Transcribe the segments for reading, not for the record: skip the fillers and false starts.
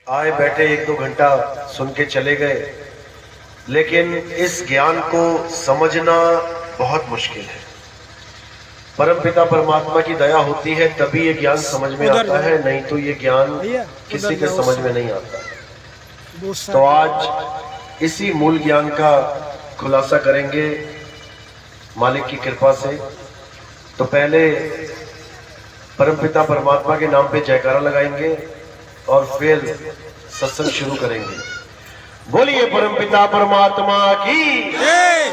आए बैठे एक दो घंटा सुन के चले गए, लेकिन इस ज्ञान को समझना बहुत मुश्किल है। परमपिता परमात्मा की दया होती है तभी ये ज्ञान समझ में आता है, नहीं तो ये ज्ञान किसी के समझ में नहीं आता। तो आज इसी मूल ज्ञान का खुलासा करेंगे मालिक की कृपा से। तो पहले परमपिता परमात्मा के नाम पे जयकारा लगाएंगे और फिर सत्संग शुरू करेंगे। बोलिए परमपिता परमात्मा की,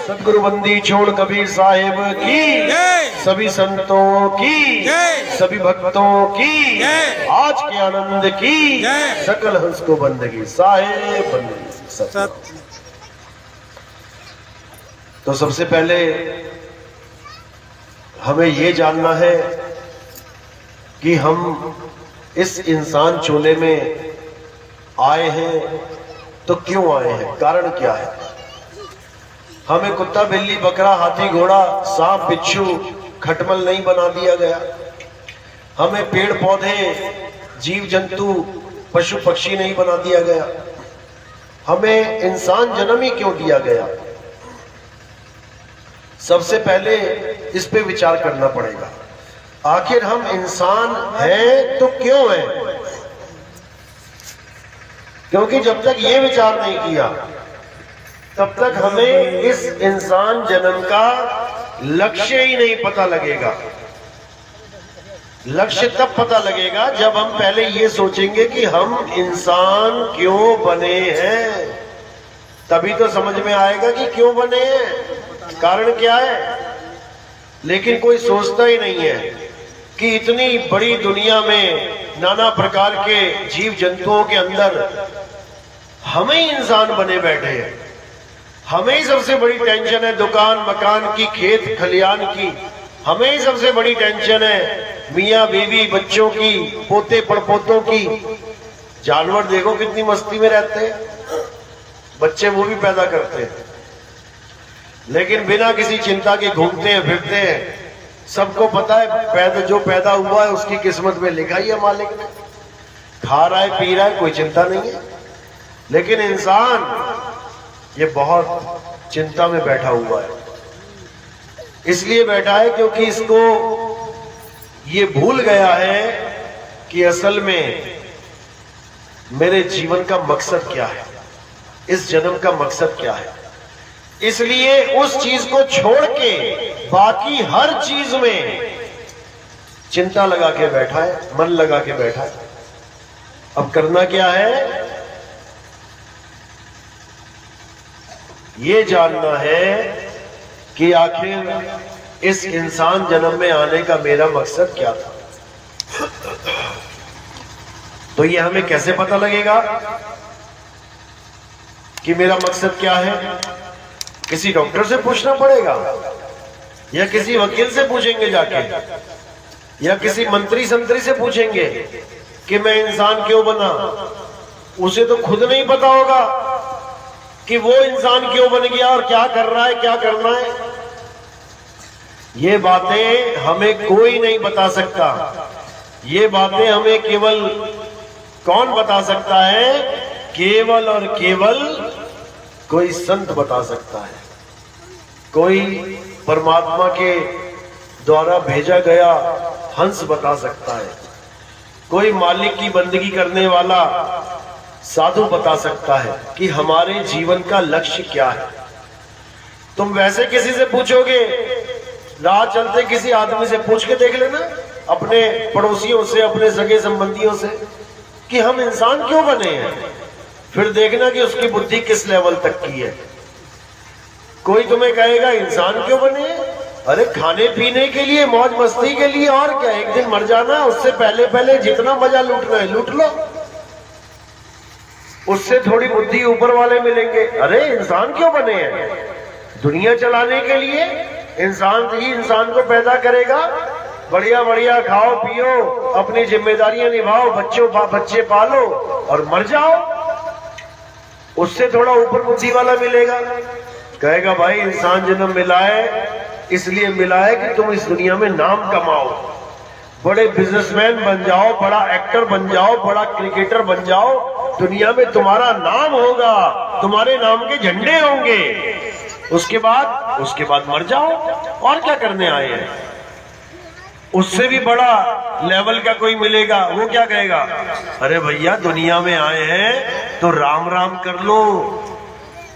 सदगुरु बंदी छोड़ कबीर साहिब की, सभी संतों की, सभी भक्तों की, आज के आनंद की, सकल हंस को बंदगी साहिब बंदगी सत। तो सबसे पहले हमें ये जानना है कि हम इस इंसान चोले में आए हैं तो क्यों आए हैं, कारण क्या है। हमें कुत्ता बिल्ली बकरा हाथी घोड़ा सांप बिच्छू खटमल नहीं बना दिया गया। हमें पेड़ पौधे जीव जंतु पशु पक्षी नहीं बना दिया गया। हमें इंसान जन्म ही क्यों दिया गया। सबसे पहले इस पे विचार करना पड़ेगा, आखिर हम इंसान हैं तो क्यों हैं। क्योंकि जब तक ये विचार नहीं किया तब तक हमें इस इंसान जन्म का लक्ष्य ही नहीं पता लगेगा। लक्ष्य तब पता लगेगा जब हम पहले ये सोचेंगे कि हम इंसान क्यों बने हैं, तभी तो समझ में आएगा कि क्यों बने हैं, कारण क्या है। लेकिन कोई सोचता ही नहीं है कि इतनी बड़ी दुनिया में नाना प्रकार के जीव जंतुओं के अंदर हमें ही इंसान बने बैठे हैं। हमें ही सबसे बड़ी टेंशन है दुकान मकान की, खेत खलियान की। हमें ही सबसे बड़ी टेंशन है मियाँ बीवी बच्चों की, पोते पड़पोतों की। जानवर देखो कितनी मस्ती में रहते हैं, बच्चे वो भी पैदा करते हैं, लेकिन बिना किसी चिंता के घूमते हैं फिरते हैं। सबको पता है जो पैदा हुआ है उसकी किस्मत में लिखा ही है मालिक ने, खा रहा है पी रहा है, कोई चिंता नहीं है। लेकिन इंसान ये बहुत चिंता में बैठा हुआ है। इसलिए बैठा है क्योंकि इसको ये भूल गया है कि असल में मेरे जीवन का मकसद क्या है, इस जन्म का मकसद क्या है। इसलिए उस चीज को छोड़ के बाकी हर चीज में चिंता लगा के बैठा है, मन लगा के बैठा है। अब करना क्या है, ये जानना है कि आखिर इस इंसान जन्म में आने का मेरा मकसद क्या था। तो ये हमें कैसे पता लगेगा कि मेरा मकसद क्या है। किसी डॉक्टर से पूछना पड़ेगा, या किसी वकील से पूछेंगे जाके, या किसी मंत्री संतरी से पूछेंगे कि मैं इंसान क्यों बना। उसे तो खुद नहीं पता होगा कि वो इंसान क्यों बन गया और क्या कर रहा है, क्या करना है। ये बातें हमें कोई नहीं बता सकता। ये बातें हमें केवल कौन बता सकता है, केवल और केवल कोई संत बता सकता है, कोई परमात्मा के द्वारा भेजा गया हंस बता सकता है, कोई मालिक की बंदगी करने वाला साधु बता सकता है कि हमारे जीवन का लक्ष्य क्या है। तुम वैसे किसी से पूछोगे, राह चलते किसी आदमी से पूछ के देख लेना, अपने पड़ोसियों से, अपने सगे संबंधियों से, कि हम इंसान क्यों बने हैं। फिर देखना कि उसकी बुद्धि किस लेवल तक की है। कोई तुम्हें कहेगा इंसान क्यों बने, अरे खाने पीने के लिए, मौज मस्ती के लिए, और क्या, एक दिन मर जाना, उससे पहले पहले जितना मजा लूटना है लूट लो, उससे थोड़ी बुद्धि ऊपर वाले मिलेंगे। अरे इंसान क्यों बने हैं, दुनिया चलाने के लिए। इंसान ही इंसान को पैदा करेगा, बढ़िया बढ़िया खाओ पियो, अपनी जिम्मेदारियां निभाओ, बच्चे पालो और मर जाओ। उससे थोड़ा ऊपर बुद्धि वाला मिलेगा, कहेगा भाई इंसान जन्म मिला है इसलिए मिला है कि तुम इस दुनिया में नाम कमाओ, बड़े बिजनेसमैन बन जाओ, बड़ा एक्टर बन जाओ, बड़ा क्रिकेटर बन जाओ, दुनिया में तुम्हारा नाम होगा, तुम्हारे नाम के झंडे होंगे। उसके बाद मर जाओ, और क्या करने आए हैं? उससे भी बड़ा लेवल का कोई मिलेगा, वो क्या कहेगा, अरे भैया दुनिया में आए हैं तो राम राम कर लो,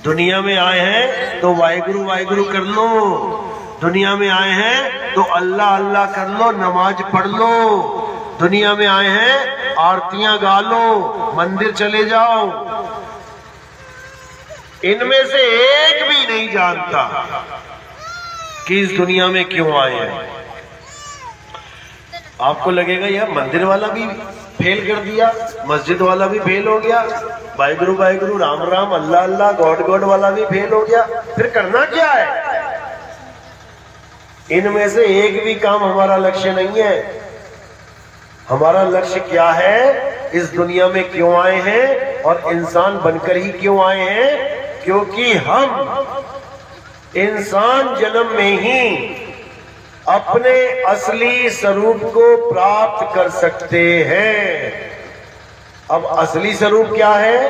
दुनिया में आए हैं तो वाहिगुरु वाहिगुरु कर लो, दुनिया में आए हैं तो अल्लाह अल्लाह कर लो, नमाज पढ़ लो, दुनिया में आए हैं आरतियां गा लो, मंदिर चले जाओ। इनमें से एक भी नहीं जानता कि इस दुनिया में क्यों आए हैं। आपको लगेगा यार मंदिर वाला भी फेल कर दिया, मस्जिद वाला भी फेल हो गया, वाहिगुरु वाहिगुरु राम राम अल्लाह अल्लाह गॉड गॉड वाला भी फेल हो गया, फिर करना क्या है? इनमें से एक भी काम हमारा लक्ष्य नहीं है। हमारा लक्ष्य क्या है? इस दुनिया में क्यों आए हैं और इंसान बनकर ही क्यों आए हैं? क्योंकि हम इंसान जन्म में ही अपने असली स्वरूप को प्राप्त कर सकते हैं। अब असली स्वरूप क्या है?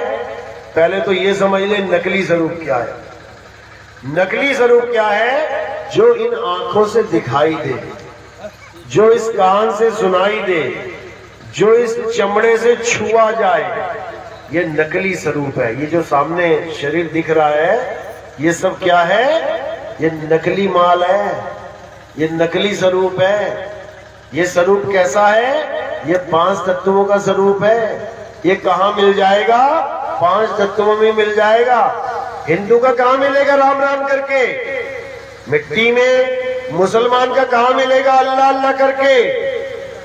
पहले तो ये समझ ले नकली स्वरूप क्या है। नकली स्वरूप क्या है? जो इन आंखों से दिखाई दे, जो इस कान से सुनाई दे, जो इस चमड़े से छुआ जाए, ये नकली स्वरूप है। ये जो सामने शरीर दिख रहा है, ये सब क्या है? ये नकली माल है, ये नकली स्वरूप है। ये स्वरूप कैसा है? ये 5 तत्वों का स्वरूप है। ये कहाँ मिल जाएगा? 5 तत्वों में मिल जाएगा। हिंदू का कहाँ मिलेगा राम राम करके? मिट्टी में। मुसलमान का कहाँ मिलेगा अल्लाह अल्लाह करके?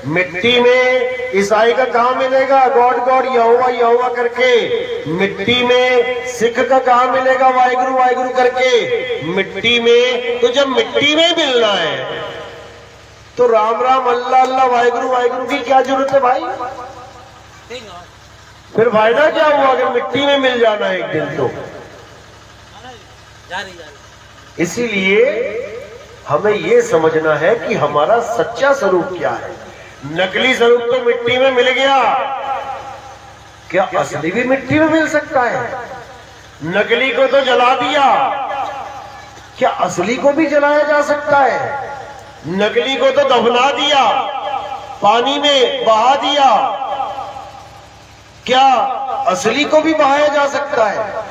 मिट्टी में। ईसाई का कहाँ मिलेगा गॉड गॉड यहोवा यहोवा करके? मिट्टी में। सिख का कहाँ मिलेगा वाहिगुरु वाहिगुरु करके? मिट्टी में। तो जब मिट्टी में मिलना है तो राम राम अल्लाह अल्लाह वाहिगुरु वाहिगुरु की क्या जरूरत है भाई? फिर फायदा क्या हुआ अगर मिट्टी में मिल जाना एक दिन? तो इसीलिए हमें यह समझना है कि हमारा सच्चा स्वरूप क्या है। नकली स्वरूप तो मिट्टी में मिल गया, क्या असली भी मिट्टी में मिल सकता है? नकली को तो जला दिया, क्या असली को भी जलाया जा सकता है? नकली को तो दफना दिया, पानी में बहा दिया, क्या असली को भी बहाया जा सकता है?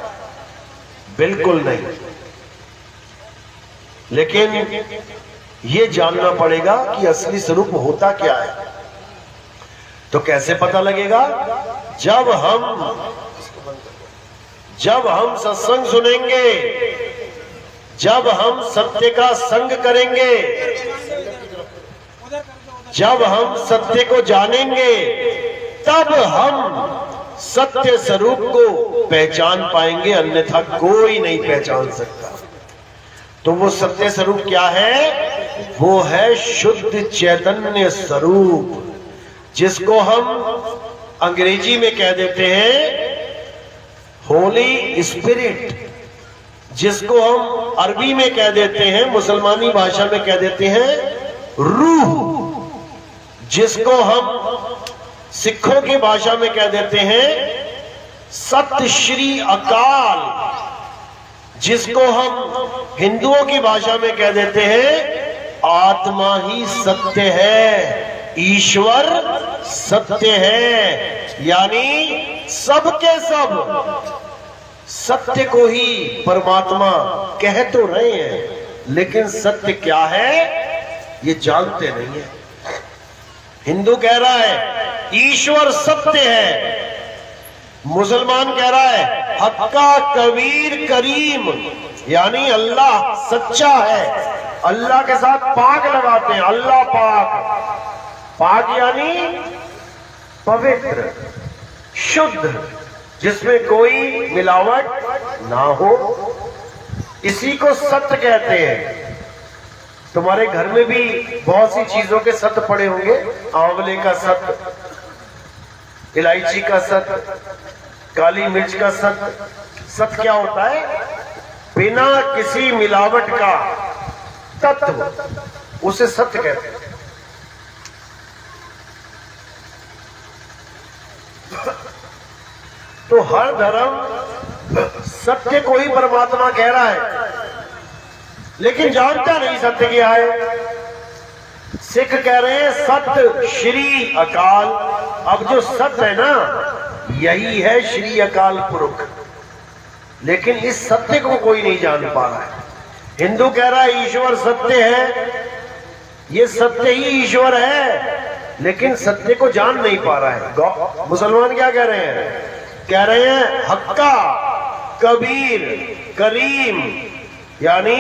बिल्कुल नहीं। लेकिन यह जानना पड़ेगा कि असली स्वरूप होता क्या है। तो कैसे पता लगेगा? जब हम सत्संग सुनेंगे, जब हम सत्य का संग करेंगे, जब हम सत्य को जानेंगे, तब हम सत्य स्वरूप को पहचान पाएंगे, अन्यथा कोई नहीं पहचान सकता। तो वो सत्य स्वरूप क्या है? वो है शुद्ध चैतन्य स्वरूप, जिसको हम अंग्रेजी में कह देते हैं होली स्पिरिट, जिसको हम अरबी में कह देते हैं, मुसलमानी भाषा में कह देते हैं रूह, जिसको हम सिखों की भाषा में कह देते हैं सत श्री अकाल, जिसको हम हिंदुओं की भाषा में कह देते हैं आत्मा ही सत्य है, ईश्वर सत्य है। यानी सबके सब सत्य को ही परमात्मा कह तो रहे हैं, लेकिन सत्य क्या है ये जानते नहीं है। हिंदू कह रहा है ईश्वर सत्य है, मुसलमान कह रहा है हक्का कबीर करीम, यानी अल्लाह सच्चा है। अल्लाह के साथ पाक लगाते हैं, अल्लाह पाक। पाक यानी पवित्र, शुद्ध, जिसमें कोई मिलावट ना हो, इसी को सत्य कहते हैं। तुम्हारे घर में भी बहुत सी चीजों के सत्य पड़े होंगे, आंवले का सत्य, इलायची का सत्य, काली मिर्च का सत्य। सत्य क्या होता है? बिना किसी मिलावट का तत्व, उसे सत्य कहते हैं। तो हर धर्म सत्य को ही परमात्मा कह रहा है, लेकिन जानता नहीं सत्य क्या है। सिख कह रहे हैं सत्य श्री अकाल। अब जो सत्य है ना, यही है श्री अकाल पुरख, लेकिन इस सत्य को कोई नहीं जान पा रहा है। हिंदू कह रहा है ईश्वर सत्य है, ये सत्य ही ईश्वर है, लेकिन सत्य को जान नहीं पा रहा है। मुसलमान क्या कह रहे हैं? कह रहे हैं हक्का, कबीर, करीम, यानी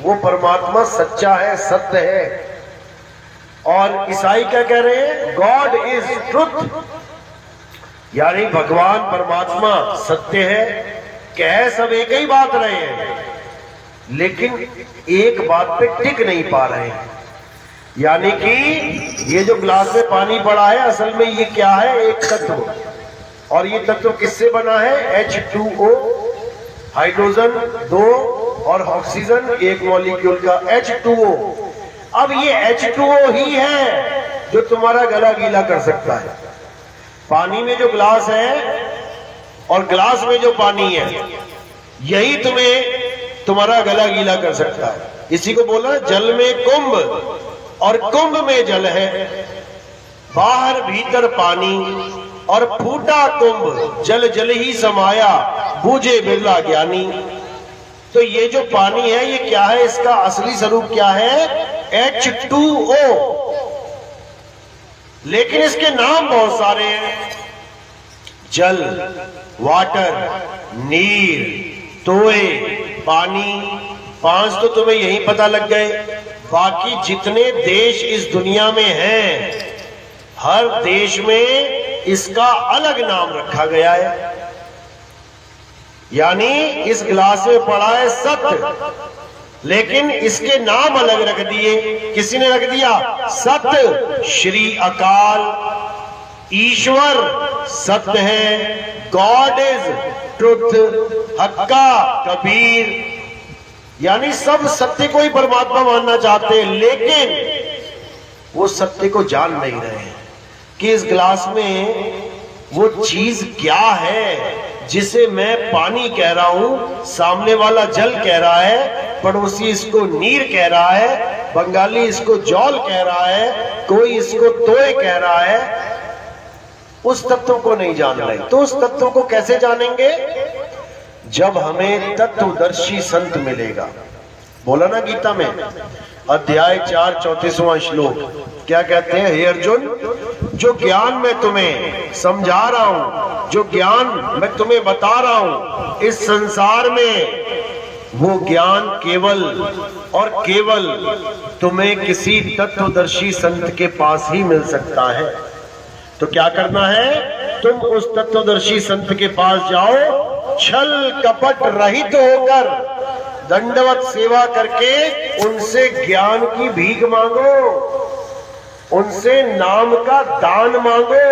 वो परमात्मा सच्चा है, सत्य है। और ईसाई क्या कह रहे हैं? गॉड इज ट्रुथ, यानी भगवान परमात्मा सत्य है। कह सब एक ही बात रहे हैं, लेकिन एक बात पे टिक नहीं पा रहे हैं। यानी कि ये जो ग्लास में पानी पड़ा है, असल में ये क्या है? एक तत्व। और ये तत्व किससे बना है? H2O, हाइड्रोजन 2 और ऑक्सीजन एक मॉलिक्यूल का H2O। अब ये H2O ही है जो तुम्हारा गला गीला कर सकता है। पानी में जो ग्लास है और ग्लास में जो पानी है, यही तुम्हारा गला गीला कर सकता है। इसी को बोला जल में कुंभ और कुंभ में जल है, बाहर भीतर पानी और फूटा कुंभ, जल जल ही समाया, बूझे बिरला ज्ञानी। तो ये जो पानी है, ये क्या है? इसका असली स्वरूप क्या है? H2O। लेकिन इसके नाम बहुत सारे हैं। जल, वाटर, नीर, तोए, पानी। 5 तो तुम्हें यही पता लग गए। बाकी जितने देश इस दुनिया में हैं, हर देश में इसका अलग नाम रखा गया है। यानी इस गिलास में पड़ा है सत्य, लेकिन इसके नाम अलग रख दिए। किसी ने रख दिया सत्य श्री अकाल, ईश्वर सत्य है, गॉड इज ट्रुथ, हक्का, कबीर, यानी सब सत्य को ही परमात्मा मानना चाहते हैं, लेकिन वो सत्य को जान नहीं रहे हैं कि इस गिलास में वो चीज क्या है जिसे मैं पानी कह रहा हूं, सामने वाला जल कह रहा है, पड़ोसी इसको नीर कह रहा है, बंगाली इसको जौल कह रहा है, कोई इसको तोय कह रहा है। उस तत्व को नहीं जान रहे। तो उस तत्व को कैसे जानेंगे? जब हमें तत्वदर्शी संत मिलेगा। बोला ना गीता में, अध्याय 4 34वां श्लोक, क्या कहते हैं? हे अर्जुन, जो ज्ञान मैं तुम्हें समझा रहा हूं, जो ज्ञान मैं तुम्हें बता रहा हूं, इस संसार में वो ज्ञान केवल और केवल तुम्हें किसी तत्वदर्शी संत के पास ही मिल सकता है। तो क्या करना है? तुम उस तत्वदर्शी संत के पास जाओ, छल कपट रहित होकर, दंडवत सेवा करके उनसे ज्ञान की भीख मांगो, उनसे नाम का दान मांगो,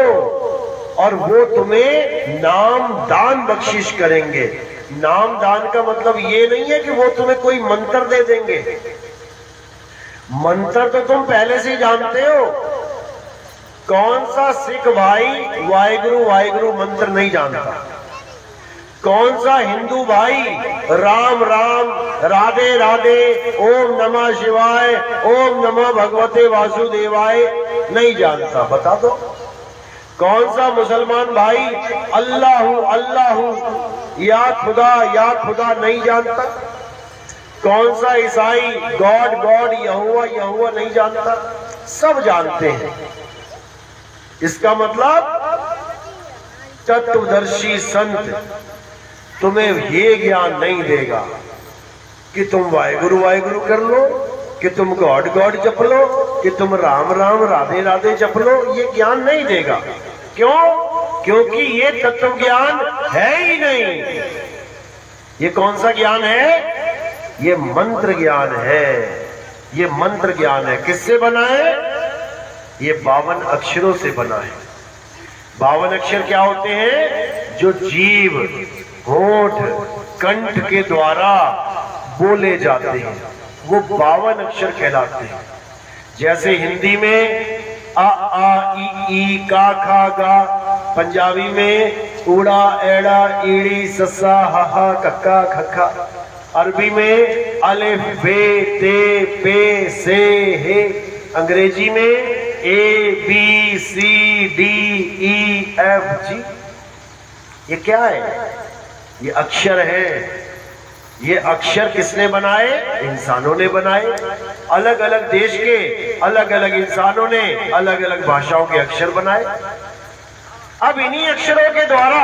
और वो तुम्हें नाम दान बख्शिश करेंगे। नाम दान का मतलब ये नहीं है कि वो तुम्हें कोई मंत्र दे देंगे। मंत्र तो तुम पहले से ही जानते हो। कौन सा सिख भाई वाहिगुरु वाहिगुरु मंत्र नहीं जानता? कौन सा हिंदू भाई राम राम, राधे राधे, ओम नमः शिवाय, ओम नमः भगवते वासुदेवाय नहीं जानता? बता दो। कौन सा मुसलमान भाई अल्लाहू अल्लाहू, या खुदा नहीं जानता? कौन सा ईसाई गॉड गॉड, यहोवा यहोवा नहीं जानता? सब जानते हैं। इसका मतलब तत्वदर्शी संत तुम्हें ये ज्ञान नहीं देगा कि तुम वाहिगुरु वाहिगुरु कर लो, कि तुम गॉड गॉड जप लो, कि तुम राम राम राधे राधे जप लो। ये ज्ञान नहीं देगा। क्यों? क्योंकि ये तत्व ज्ञान है ही नहीं। ये कौन सा ज्ञान है? ये मंत्र ज्ञान है। ये मंत्र ज्ञान है। किससे बना है? ये 52 अक्षरों से बना है। 52 अक्षर क्या होते हैं? जो जीव, होठ, कंठ के द्वारा बोले जाते हैं, वो 52 अक्षर कहलाते हैं। जैसे हिंदी में आ ई ई का खा गा, पंजाबी में ऊड़ा एड़ा ईड़ी ससा हाहा कक्का खक्का, अरबी में अलिफ बे ते पे से हे, अंग्रेजी में ABCDEFG। ये क्या है? ये अक्षर है। ये अक्षर किसने बनाए? इंसानों ने बनाए। अलग अलग देश के अलग अलग इंसानों ने अलग अलग भाषाओं के अक्षर बनाए। अब इन्हीं अक्षरों के द्वारा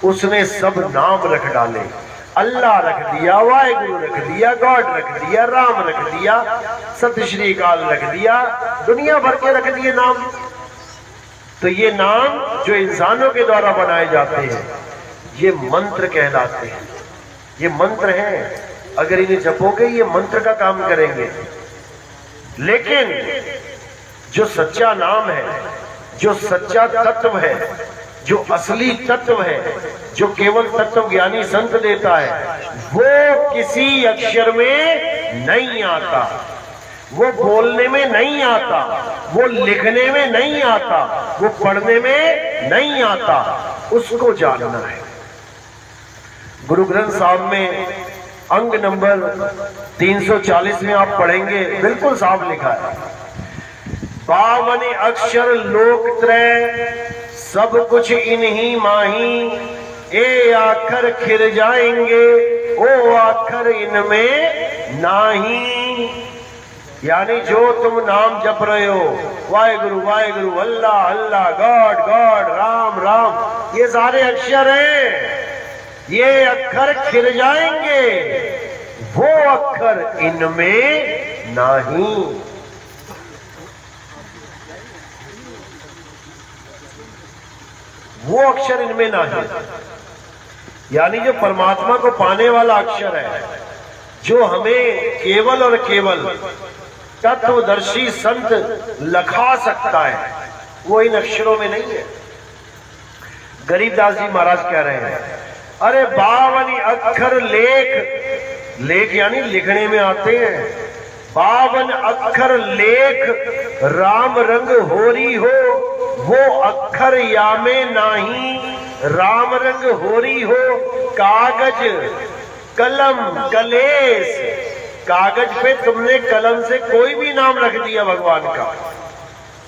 उसने सब नाम रख डाले। अल्लाह रख दिया, वाहेगुरु रख दिया, गॉड रख दिया, राम रख दिया, सत श्री अकाल रख दिया, दुनिया भर के रख दिए नाम। तो ये नाम जो इंसानों के द्वारा बनाए जाते हैं ये मंत्र कहलाते हैं। ये मंत्र हैं, अगर इन्हें जपोगे ये मंत्र का काम करेंगे। लेकिन जो सच्चा नाम है, जो सच्चा तत्व है, जो असली तत्व है, जो केवल तत्व ज्ञानी संत देता है, वो किसी अक्षर में नहीं आता, वो बोलने में नहीं आता, वो लिखने में नहीं आता, वो पढ़ने में नहीं आता, उसको जानना है। गुरु ग्रंथ साहब में अंग नंबर 340 में आप पढ़ेंगे, बिल्कुल साफ लिखा है, 52 अक्षर लोक त्रय सब कुछ इन्हीं माही, ए आखर खिर जाएंगे ओ आखर इनमें नाही। यानी जो तुम नाम जप रहे हो, वाहेगुरु वाहेगुरु, अल्लाह अल्लाह, गॉड गॉड, राम राम, ये सारे अक्षर हैं, ये अक्षर खिर जाएंगे, वो अक्षर इनमें नहीं। वो अक्षर इनमें नहीं, यानी जो परमात्मा को पाने वाला अक्षर है, जो हमें केवल और केवल तत्वदर्शी संत लखा सकता है, वो इन अक्षरों में नहीं है। गरीबदास जी महाराज कह रहे हैं, अरे 52 अक्षर लेख, लेख यानी लिखने में आते हैं, 52 अक्षर लेख राम रंग होरी हो, वो अक्षर या में नाही राम रंग होरी हो। कागज कलम कलेस, कागज पे तुमने कलम से कोई भी नाम रख दिया भगवान का,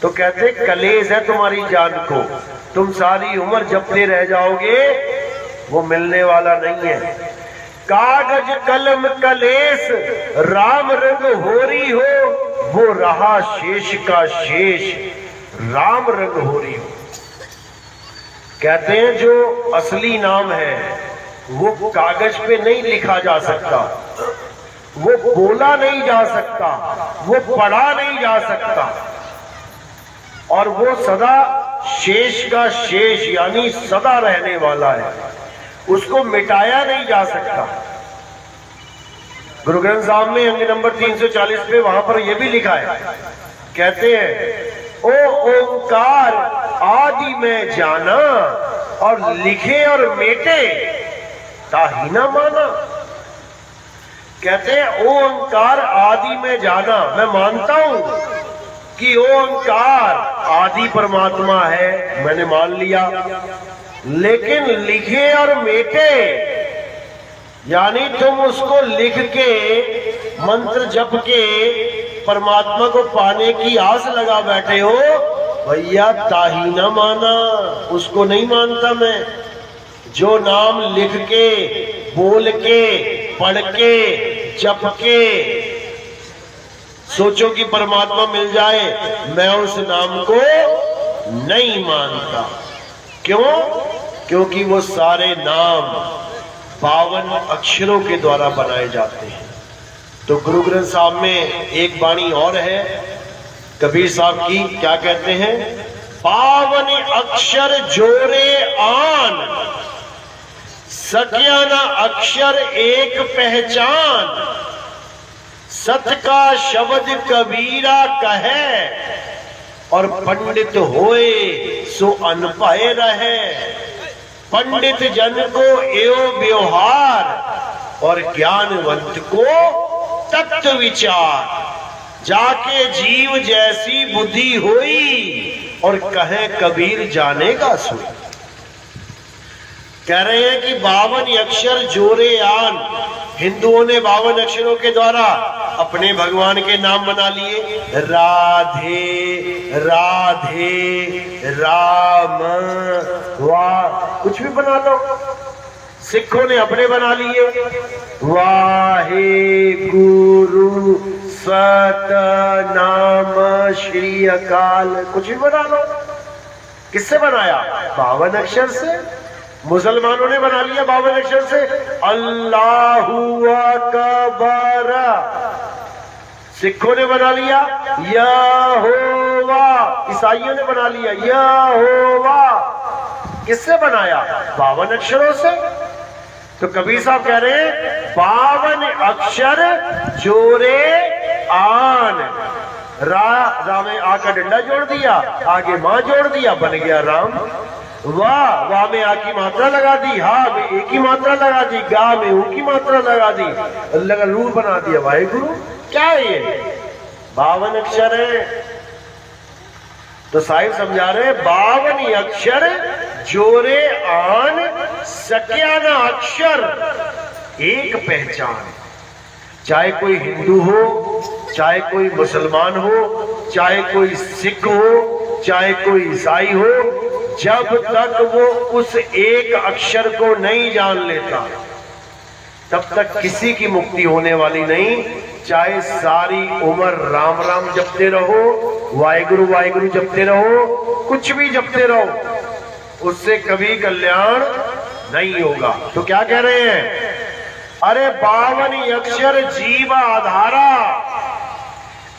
तो कहते कलेस है तुम्हारी जान को, तुम सारी उम्र जपते रह जाओगे, वो मिलने वाला नहीं है। कागज कलम कलेस राम रंग होरी हो, वो रहा शेष का शेष राम रंग होरी हो। कहते हैं जो असली नाम है वो कागज पे नहीं लिखा जा सकता, वो बोला नहीं जा सकता, वो पढ़ा नहीं जा सकता, और वो सदा शेष का शेष यानी सदा रहने वाला है, उसको मिटाया नहीं जा सकता। गुरु ग्रंथ साहब में अंग नंबर 340 पे वहां पर यह भी लिखा है, कहते हैं ओ ओंकार आदि में जाना और लिखे और मेटे ताही ना माना। कहते हैं ओ ओंकार आदि में जाना, मैं मानता हूं कि ओ ओंकार आदि परमात्मा है, मैंने मान लिया, लेकिन लिखे और मेटे यानी तुम उसको लिख के मंत्र जप के परमात्मा को पाने की आस लगा बैठे हो, भैया ताही ना माना, उसको नहीं मानता मैं। जो नाम लिख के बोल के पढ़ के जप के सोचो कि परमात्मा मिल जाए, मैं उस नाम को नहीं मानता। क्यों? क्योंकि वो सारे नाम 52 अक्षरों के द्वारा बनाए जाते हैं। तो गुरु ग्रंथ साहब में एक वाणी और है कबीर साहब की, क्या कहते हैं, 52 अक्षर जोरे आन, सक्या ना अक्षर एक पहचान, सत का शब्द कबीरा कहे, और पंडित होए सो अनपढ़ रहे। पंडित जन को एवं व्यवहार और ज्ञानवंत को तत्व विचार, जाके जीव जैसी बुद्धि होई और कहे कबीर जानेगा सोई। कह रहे हैं कि 52 अक्षर जोरे आन। हिंदुओं ने 52 अक्षरों के द्वारा अपने भगवान के नाम बना लिए, राधे राधे राम वाह, कुछ भी बना लो। सिखों ने अपने बना लिए, वाहे गुरु सतनाम श्री अकाल, कुछ भी बना लो। किससे बनाया? 52 अक्षर से। मुसलमानों ने बना लिया 52 अक्षर से, अल्लाहु अकबर। सिखों ने बना लिया यहोवा, ईसाइयों ने बना लिया यहोवा। किससे बनाया? 52 अक्षरों से। तो कबीर साहब कह रहे हैं 52 अक्षर जोरे आन। रा में आ का डंडा जोड़ दिया, आगे मां जोड़ दिया, बन गया राम। वाह, वाह में आ की मात्रा लगा दी, हा में ए की मात्रा लगा दी, गा में ऊ की मात्रा लगा दी, अल्लाह का रूप बना दिया वाहेगुरु। क्या है ये? 52 अक्षर है। तो साहिब समझा रहे 52 अक्षर जोरे आन, सक्याना अक्षर एक पहचान। चाहे कोई हिंदू हो, चाहे कोई मुसलमान हो, चाहे कोई सिख हो, चाहे कोई ईसाई हो, जब तक वो उस एक अक्षर को नहीं जान लेता तब तक किसी की मुक्ति होने वाली नहीं। चाहे सारी उम्र राम राम जपते रहो, वाहेगुरु वाहेगुरु जपते रहो, कुछ भी जपते रहो, उससे कभी कल्याण नहीं होगा। तो क्या कह रहे हैं? अरे 52 अक्षर जीव आधारा,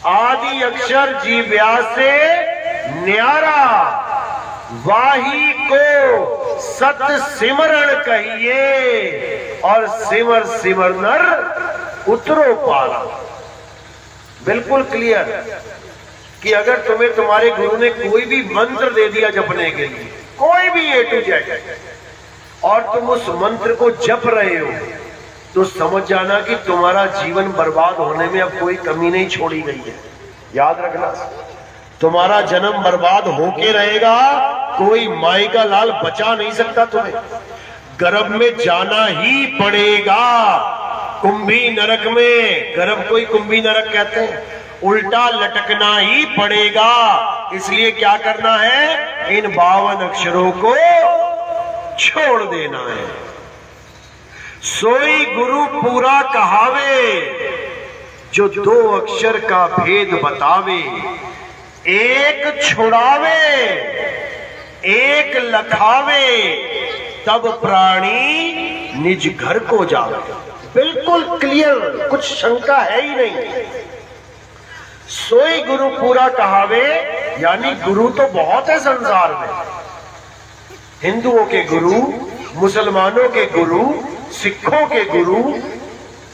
आदि अक्षर जीव्या से न्यारा, वाही को सत सिमरण कहिए, और सिमर सिमर नर उतरो पारा। बिल्कुल क्लियर कि अगर तुम्हें तुम्हारे गुरु ने कोई भी मंत्र दे दिया जपने के लिए, कोई भी A to Z, और तुम उस मंत्र को जप रहे हो, तो समझ जाना कि तुम्हारा जीवन बर्बाद होने में अब कोई कमी नहीं छोड़ी गई है। याद रखना, तुम्हारा जन्म बर्बाद होके रहेगा, कोई माई का लाल बचा नहीं सकता तुम्हें। गर्भ में जाना ही पड़ेगा, कुंभी नरक में। गर्भ को ही कुंभी नरक कहते हैं। उल्टा लटकना ही पड़ेगा। इसलिए क्या करना है? इन 52 अक्षरों को छोड़ देना है। सोई गुरु पूरा कहावे, जो 2 अक्षर का भेद बतावे, एक छुड़ावे एक लखावे, तब प्राणी निज घर को जावे। बिल्कुल क्लियर, कुछ शंका है ही नहीं। सोई गुरु पूरा कहावे, यानी गुरु तो बहुत है संसार में। हिंदुओं के गुरु, मुसलमानों के गुरु, सिखों के गुरु,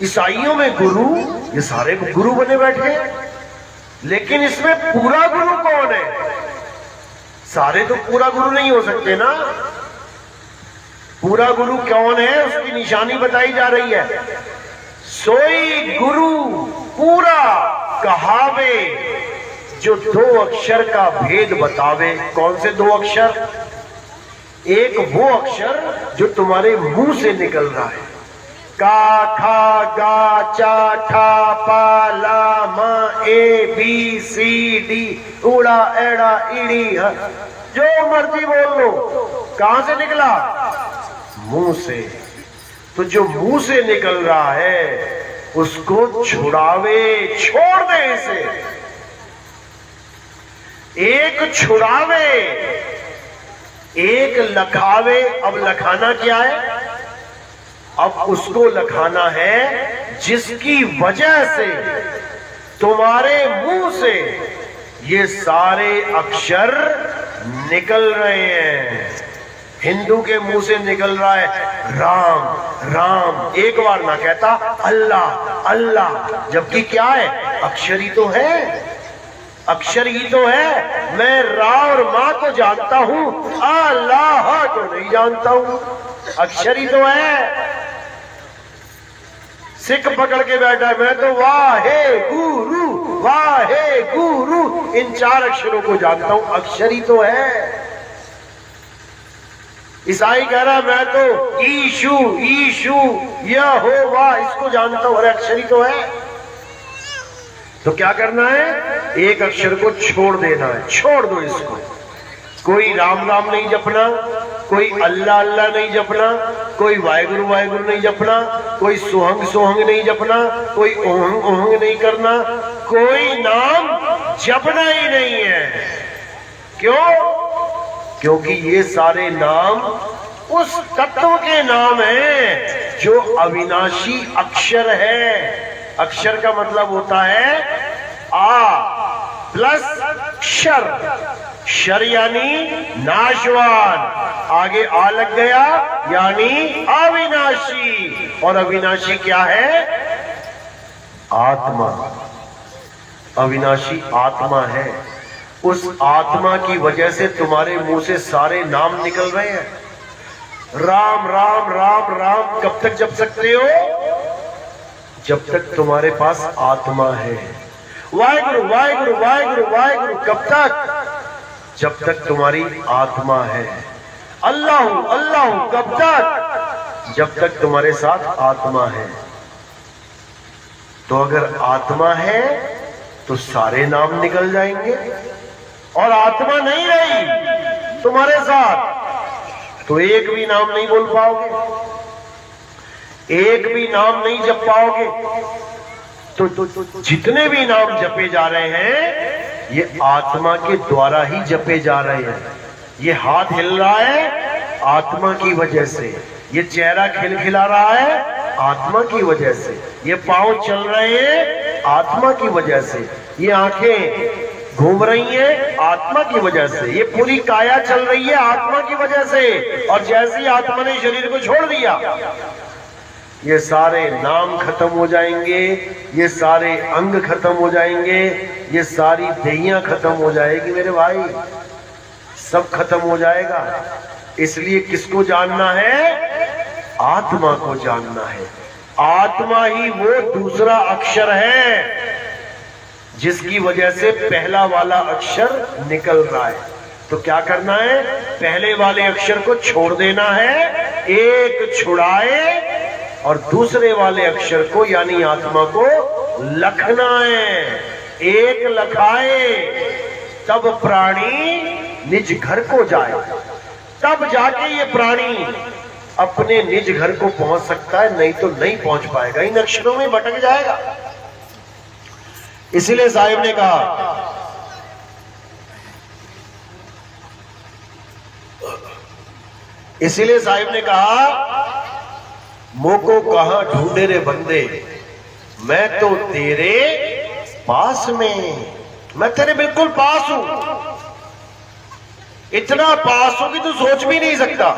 ईसाइयों में गुरु, ये सारे गुरु बने बैठे हैं। लेकिन इसमें पूरा गुरु कौन है? सारे तो पूरा गुरु नहीं हो सकते ना। पूरा गुरु कौन है, उसकी निशानी बताई जा रही है। सोई गुरु पूरा कहावे, जो 2 अक्षर का भेद बतावे। कौन से 2 अक्षर? एक वो अक्षर जो तुम्हारे मुंह से निकल रहा है, का खा गा चा ठा पा ला मा ए बी सी डी, उड़ा एड़ा ईड़ी, जो मर्जी बोल लो। कहां से निकला? मुंह से। तो जो मुंह से निकल रहा है उसको छुड़ावे, छोड़ दे इसे। एक छुड़ावे एक लखावे। अब लखाना क्या है? अब उसको लखाना है जिसकी वजह से तुम्हारे मुंह से ये सारे अक्षर निकल रहे हैं। हिंदू के मुंह से निकल रहा है राम राम, एक बार ना कहता अल्लाह अल्लाह, जबकि क्या है? अक्षर ही तो है, अक्षर ही तो है। मैं रा और मां को जानता हूं, अल्लाह को नहीं जानता हूं। अक्षर ही तो है। सिख पकड़ के बैठा है, मैं तो वाहे गुरु, इन 4 अक्षरों को जानता हूं। अक्षर ही तो है। ईसाई कह रहा मैं तो ईशु ईशु यहोवा इसको जानता हूं, अरे अक्षर ही तो है। तो क्या करना है, एक अक्षर को छोड़ देना है, छोड़ दो इसको। कोई राम राम नहीं जपना, कोई अल्लाह अल्लाह नहीं जपना, कोई वाहेगुरु वाहेगुरु नहीं जपना, कोई सोहंग सोहंग नहीं जपना, कोई ओहंग ओहंग नहीं करना, कोई नाम जपना ही नहीं है। क्यों? क्योंकि ये सारे नाम उस तत्व के नाम हैं जो अविनाशी अक्षर है। अक्षर का मतलब होता है आ प्लस क्षर, क्षर यानी नाशवान, आगे आ लग गया यानी अविनाशी। और अविनाशी क्या है? आत्मा। अविनाशी आत्मा है। उस आत्मा की वजह से तुम्हारे मुंह से सारे नाम निकल रहे हैं। राम राम राम राम कब तक जप सकते हो? जब तक तुम्हारे पास आत्मा है। वाहेगुरु वाहेगुरु वाहेगुरु वाहेगुरु कब तक? जब तक तुम्हारी आत्मा है। अल्लाह अल्लाह कब तक? जब तक तुम्हारे साथ आत्मा है। तो अगर आत्मा है तो सारे नाम निकल जाएंगे, और आत्मा नहीं रही तुम्हारे साथ तो एक भी नाम नहीं बोल पाओगे, एक भी नाम नहीं जप पाओगे। तो जितने भी नाम जपे जा रहे हैं ये आत्मा के द्वारा ही जपे जा रहे हैं। ये हाथ हिल रहा है आत्मा की वजह से, ये चेहरा खिलखिला रहा है आत्मा की वजह से, ये पांव चल रहे हैं आत्मा की वजह से, ये आंखें घूम रही है आत्मा की वजह से, ये पूरी काया चल रही है आत्मा की वजह से। और जैसे ही आत्मा ने शरीर को छोड़ दिया ये सारे नाम खत्म हो जाएंगे, ये सारे अंग खत्म हो जाएंगे, ये सारी देहियां खत्म हो जाएगी मेरे भाई, सब खत्म हो जाएगा। इसलिए किसको जानना है? आत्मा को जानना है। आत्मा ही वो दूसरा अक्षर है जिसकी वजह से पहला वाला अक्षर निकल रहा है। तो क्या करना है? पहले वाले अक्षर को छोड़ देना है, एक छुड़ाए और दूसरे वाले अक्षर को यानी आत्मा को लखना है। एक लखाए तब प्राणी निज घर को जाए, तब जाके ये प्राणी अपने निज घर को पहुंच सकता है, नहीं तो नहीं पहुंच पाएगा, इन अक्षरों में भटक जाएगा। इसीलिए साहिब ने कहा मोको कहां ढूंढे रे बंदे, मैं तो तेरे पास में, मैं तेरे बिल्कुल पास हूं, इतना पास हूं कि तू सोच भी नहीं सकता।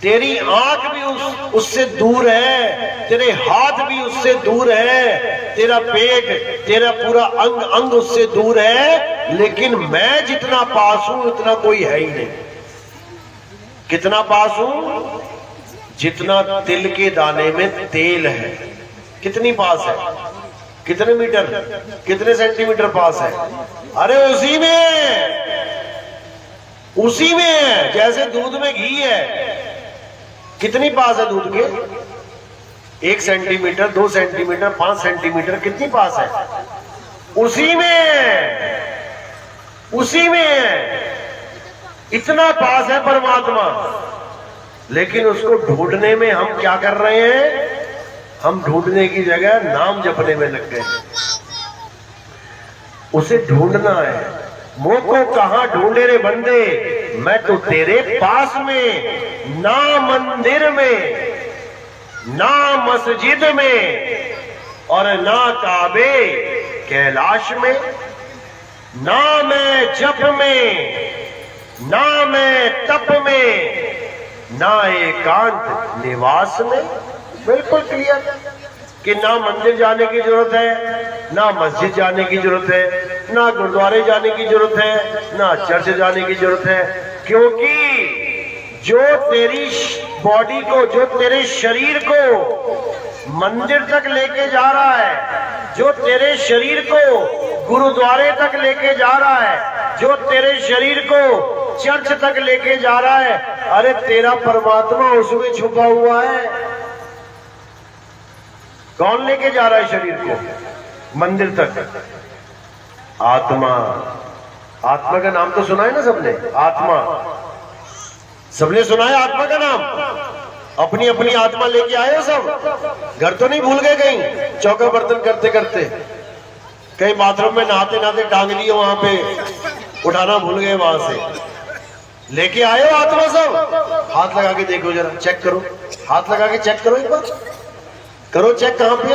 तेरी आंख भी उससे दूर है, तेरे हाथ भी उससे दूर है, तेरा पेट, तेरा पूरा अंग अंग उससे दूर है, लेकिन मैं जितना पास हूं उतना कोई है ही नहीं। कितना पास हूं? जितना तिल के दाने में तेल है। कितनी पास है? कितने मीटर, कितने सेंटीमीटर पास है? अरे उसी में, उसी में है, जैसे दूध में घी है। कितनी पास है दूध के? 1 सेंटीमीटर, 2 सेंटीमीटर, 5 सेंटीमीटर, कितनी पास है? उसी में, उसी में इतना पास है परमात्मा। लेकिन उसको ढूंढने में हम क्या कर रहे हैं? हम ढूंढने की जगह नाम जपने में लग गए। उसे ढूंढना है। मोको कहां ढूंढे रे बंदे, मैं तो तेरे पास में, ना मंदिर में, ना मस्जिद में, और ना काबे कैलाश में, ना मैं जप में, ना मैं तप में, ना एकांत निवास में। बिल्कुल क्लियर कि ना मंदिर जाने की जरूरत है, ना मस्जिद जाने की जरूरत है, ना गुरुद्वारे जाने की जरूरत है, ना चर्च जाने की जरूरत है। क्योंकि जो तेरी बॉडी को, जो तेरे शरीर को मंदिर तक लेके जा रहा है, जो तेरे शरीर को गुरुद्वारे तक लेके जा रहा है, जो तेरे शरीर को चर्च तक लेके जा रहा है। अरे तेरा परमात्मा उसमें छुपा हुआ है। कौन लेके जा रहा है शरीर को मंदिर तक? आत्मा। आत्मा का नाम तो सुना है ना सबने? आत्मा सबने सुना है आत्मा का नाम? अपनी अपनी आत्मा लेके आए हो सब? घर तो नहीं भूल गए कहीं चौका बर्तन करते करते? कहीं बाथरूम में नहाते नहाते टांग लिए वहां पे, उठाना भूल गए वहां से। लेके आए हो आत्मा सब? हाथ लगा के देखो जरा, चेक करो, हाथ लगा के चेक करो, एक बार करो चेक। कहां पे?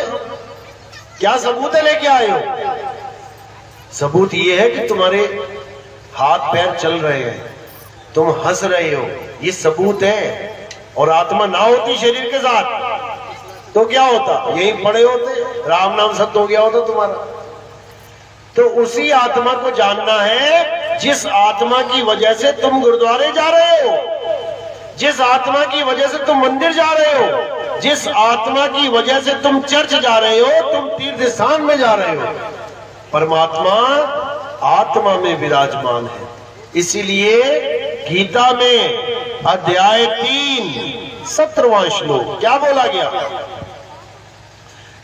क्या सबूत है लेके आए हो? सबूत ये है कि तुम्हारे हाथ पैर चल रहे हैं, तुम हंस रहे हो, ये सबूत है। और आत्मा ना होती शरीर के साथ तो क्या होता? यहीं पड़े होते, राम नाम सत्य हो गया होता तुम्हारा। तो उसी आत्मा को जानना है जिस आत्मा की वजह से तुम गुरुद्वारे जा रहे हो, जिस आत्मा की वजह से तुम मंदिर जा रहे हो, जिस आत्मा की वजह से तुम चर्च जा रहे हो, तुम तीर्थ स्थान में जा रहे हो। परमात्मा आत्मा में विराजमान है। इसीलिए गीता में अध्याय 3 17वां श्लोक क्या बोला गया?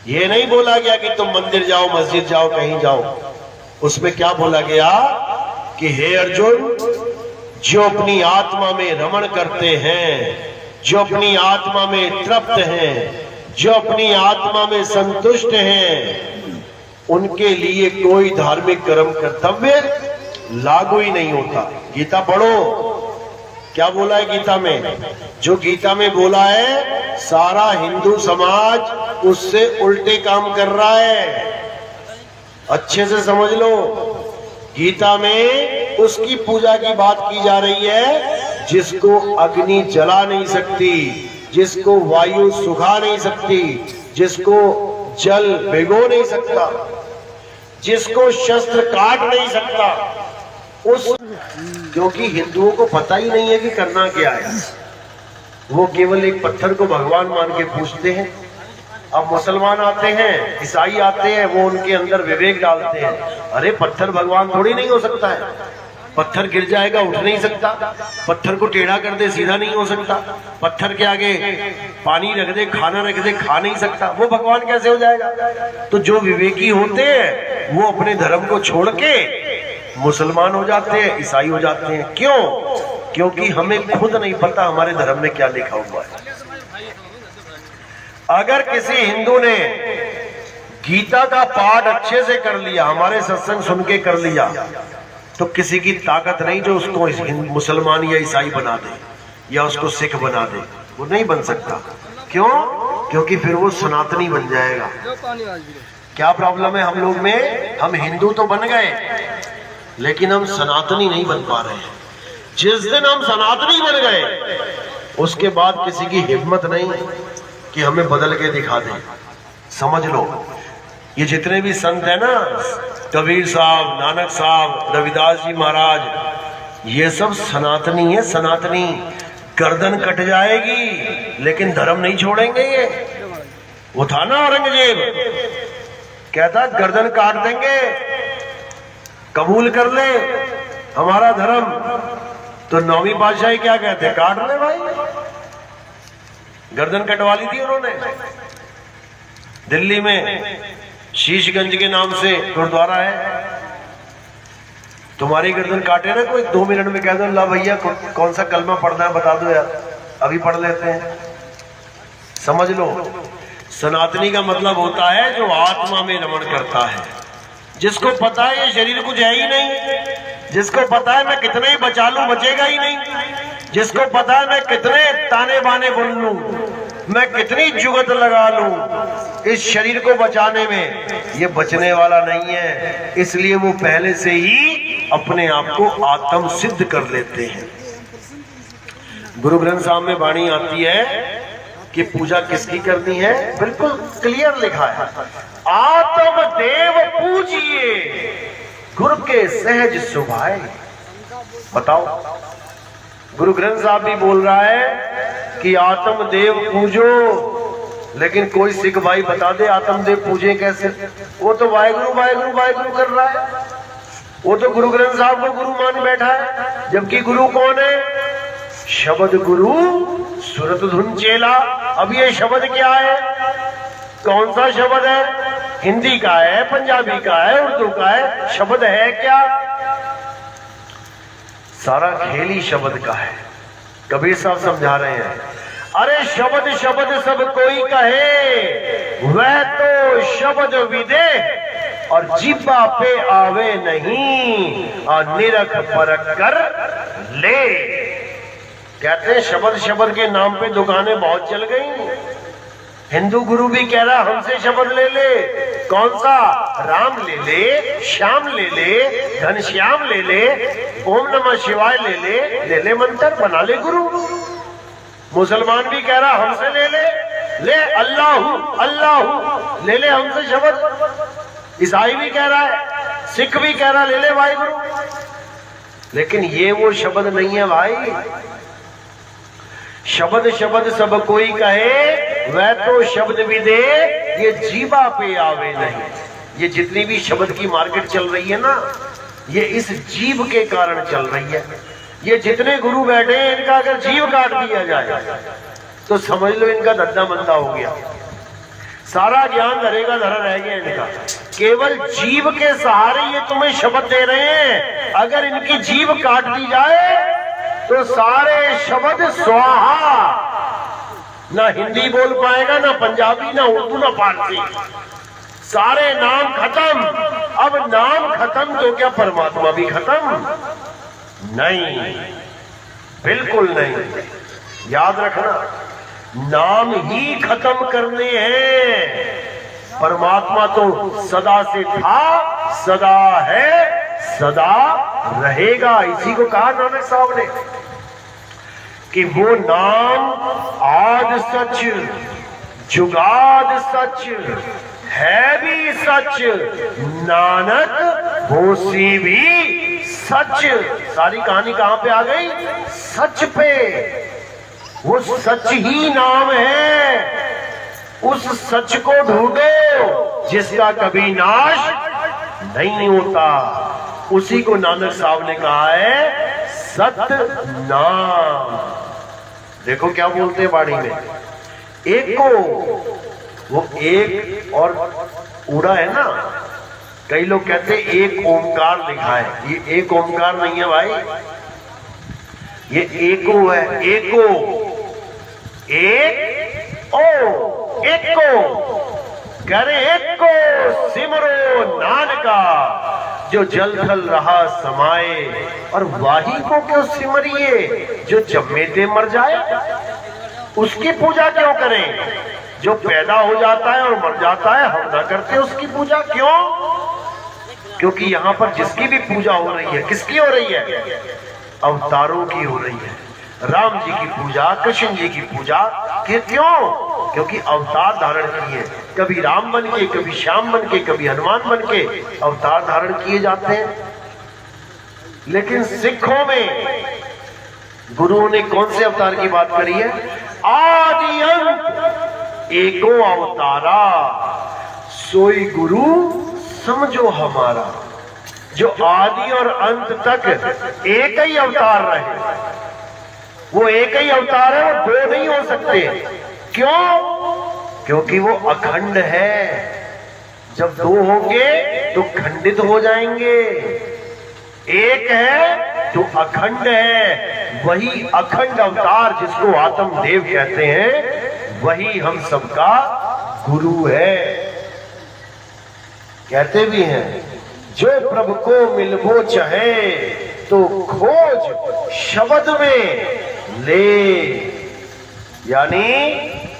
ये नहीं बोला गया कि तुम मंदिर जाओ, मस्जिद जाओ, कहीं जाओ। उसमें क्या बोला गया कि हे अर्जुन, जो अपनी आत्मा में रमण करते हैं, जो अपनी आत्मा में तृप्त हैं, जो अपनी आत्मा में संतुष्ट हैं, उनके लिए कोई धार्मिक कर्म कर्तव्य लागू ही नहीं होता। गीता पढ़ो, क्या बोला है गीता में? जो गीता में बोला है सारा हिंदू समाज उससे उल्टे काम कर रहा है। अच्छे से समझ लो, गीता में उसकी पूजा की बात की जा रही है जिसको अग्नि जला नहीं सकती, जिसको वायु सुखा नहीं सकती, जिसको जल भिगो नहीं सकता, जिसको शस्त्र काट नहीं सकता। उस क्योंकि हिंदुओं को पता ही नहीं है कि करना क्या है, वो केवल एक पत्थर को भगवान मान के पूजते हैं। अब मुसलमान आते हैं, ईसाई आते हैं, वो उनके अंदर विवेक डालते हैं। अरे पत्थर भगवान थोड़ी नहीं हो सकता है, पत्थर गिर जाएगा उठ नहीं सकता, पत्थर को टेढ़ा कर दे सीधा नहीं हो सकता, पत्थर के आगे पानी रख दे, खाना रख दे, खा नहीं सकता, वो भगवान कैसे हो जाएगा? तो जो विवेकी होते हैं वो अपने धर्म को छोड़ के मुसलमान हो जाते हैं, ईसाई हो जाते हैं। क्यों? क्योंकि हमें खुद नहीं पता हमारे धर्म में क्या लिखा हुआ है। अगर किसी हिंदू ने गीता का पाठ अच्छे से कर लिया, हमारे सत्संग सुन के कर लिया, तो किसी की ताकत नहीं जो उसको मुसलमान या ईसाई बना दे या उसको सिख बना दे। वो नहीं बन सकता। क्यों? क्योंकि फिर वो सनातनी बन जाएगा। क्या प्रॉब्लम है हम लोग में? हम हिंदू तो बन गए लेकिन हम सनातनी नहीं बन पा रहे हैं। जिस दिन हम सनातनी बन गए उसके बाद किसी की हिम्मत नहीं कि हमें बदल के दिखा दे। समझ लो, ये जितने भी संत है ना, कबीर साहब, नानक साहब, रविदास जी महाराज, ये सब सनातनी है। सनातनी गर्दन कट जाएगी लेकिन धर्म नहीं छोड़ेंगे। ये वो था ना औरंगजेब, कहता गर्दन काट देंगे, कबूल कर ले हमारा धर्म। तो 9वीं पातशाही क्या कहते? काट ले भाई। गर्दन कटवा ली थी उन्होंने। दिल्ली में शीशगंज के नाम से गुरुद्वारा है, तुम्हारी गर्दन काटे ना कोई, 2 मिनट में कह दो ला भैया कौन सा कलमा पढ़ना है बता दो यार, अभी पढ़ लेते हैं। समझ लो, सनातनी का मतलब होता है जो आत्मा में रमण करता है, जिसको पता है ये शरीर कुछ है ही नहीं, जिसको पता है मैं कितने ही बचा लूं बचेगा ही नहीं, जिसको पता है मैं कितने ताने बाने बोल लूं, मैं कितनी जुगत लगा लूं इस शरीर को बचाने में, ये बचने वाला नहीं है। इसलिए वो पहले से ही अपने आप को आत्म सिद्ध कर लेते हैं। गुरु ग्रंथ साहब में वाणी आती है कि पूजा किसकी करनी है, बिल्कुल क्लियर लिखा है, आत्म देव पूजिए गुरु के सहज सुभाए। बताओ, गुरु ग्रंथ साहब भी बोल रहा है कि आत्म देव पूजो, लेकिन कोई सिख भाई बता दे आत्म देव पूजे कैसे? वो तो वाहेगुरु वाहेगुरु वाहेगुरु कर रहा है। वो तो गुरु ग्रंथ साहब को गुरु मान बैठा है, जबकि गुरु कौन है? शब्द गुरु सुरत धुन चेला। अब ये शब्द क्या है? कौन सा शब्द है? हिंदी का है, पंजाबी का है, उर्दू का है, शब्द है क्या? सारा खेल ही शब्द का है। कबीर साहब समझा रहे हैं, अरे शब्द शब्द सब कोई कहे, वह तो शब्द विदेह और जीवा पे आवे नहीं, और निरख परख कर ले। कहते हैं शब्द शब्द के नाम पे दुकानें बहुत चल गई। हिंदू गुरु भी कह रहा हमसे शब्द ले ले। कौन सा? राम ले ले, श्याम ले ले, घनश्याम ले ले, ओम नमः शिवाय ले ले मंत्र बना ले गुरु। मुसलमान भी कह रहा हमसे ले अल्लाहू अल्लाहू ले हमसे शब्द। ईसाई भी कह रहा है, सिख भी कह रहा ले वाहिगुरु। लेकिन ये वो शब्द नहीं है भाई। शब्द शब्द सब कोई कहे, वह तो शब्द भी दे, ये जीवा पे आवे नहीं। ये जितनी भी शब्द की मार्केट चल रही है ना, ये इस जीव के कारण चल रही है। ये जितने गुरु बैठे हैं, इनका अगर जीव काट दिया जाए तो समझ लो इनका धद्दा मंदा हो गया। सारा ज्ञान धरेगा धरा रह गया इनका। केवल जीव के सहारे ये तुम्हें शब्द दे रहे हैं। अगर इनकी जीव काट दी जाए तो सारे शब्द स्वाहा। ना हिंदी बोल पाएगा, ना पंजाबी, ना उर्दू, ना फारसी। सारे नाम खत्म। अब नाम खत्म तो क्या परमात्मा भी खत्म? नहीं, बिल्कुल नहीं। याद रखना, नाम ही खत्म करने हैं। परमात्मा तो सदा से था, सदा है, सदा रहेगा। इसी को कहा नानक साहब ने कि वो नाम आद सच, जुगाद सच, है भी सच, नानक होसी भी सच। सारी कहानी कहां पे आ गई? सच पे। वो सच ही नाम है। उस सच को ढूंढो जिसका कभी नाश नहीं होता। उसी को नानक साहब ने कहा है सत नाम। देखो क्या बोलते हैं बाणी में, एक को, वो एक और उड़ा है ना। कई लोग कहते हैं एक ओमकार लिखा है। ये एक ओमकार नहीं है भाई, ये एको है। एको, एक ओ, एक को कह रहे, एक को सिमरो नानका जो जल थल रहा समाए, और वाही को क्यों सिमरिए जो जम्मे दे मर जाए। उसकी पूजा क्यों करें? जो पैदा हो जाता है और मर जाता है, हम ना करते उसकी पूजा। क्यों? क्योंकि यहां पर जिसकी भी पूजा हो रही है, किसकी हो रही है? अवतारों की हो रही है। राम जी की पूजा, कृष्ण जी की पूजा। क्यों? क्योंकि अवतार धारण किए। कभी राम बन के, कभी श्याम बन के, कभी हनुमान बन के अवतार धारण किए जाते हैं। लेकिन सिखों में गुरुओं ने कौन से अवतार की बात करी है? आदि अंत एको अवतारा, सोई गुरु समझो हमारा। जो आदि और अंत तक एक ही अवतार रहे, वो एक ही अवतार है, वो दो नहीं हो सकते। क्यों? क्योंकि वो अखंड है। जब दो होंगे तो खंडित हो जाएंगे। एक है तो अखंड है। वही अखंड अवतार जिसको आत्मदेव कहते हैं, वही हम सबका गुरु है। कहते भी हैं, जो प्रभु को मिलबो चाहे तो खोज शब्द में ले। यानी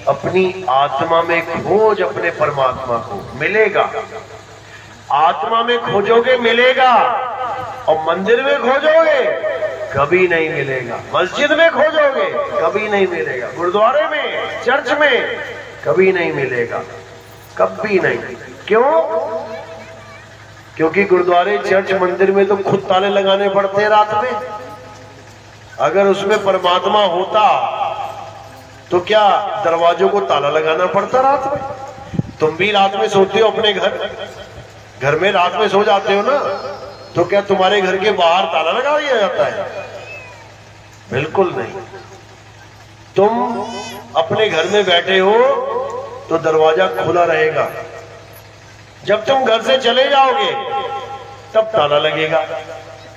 अपनी आत्मा में खोज अपने परमात्मा को, मिलेगा। आत्मा में खोजोगे मिलेगा, और मंदिर में खोजोगे कभी नहीं मिलेगा। मस्जिद में खोजोगे कभी नहीं मिलेगा। गुरुद्वारे में, चर्च में कभी नहीं मिलेगा, कभी नहीं। क्यों? क्योंकि गुरुद्वारे, चर्च, मंदिर में तो खुद ताले लगाने पड़ते हैं रात में। अगर उसमें परमात्मा होता तो क्या दरवाजों को ताला लगाना पड़ता रात में? तुम भी रात में सोते हो अपने घर में रात में सो जाते हो ना, तो क्या तुम्हारे घर के बाहर ताला लगा दिया जाता है? बिल्कुल नहीं। तुम अपने घर में बैठे हो तो दरवाजा खुला रहेगा, जब तुम घर से चले जाओगे तब ताला लगेगा।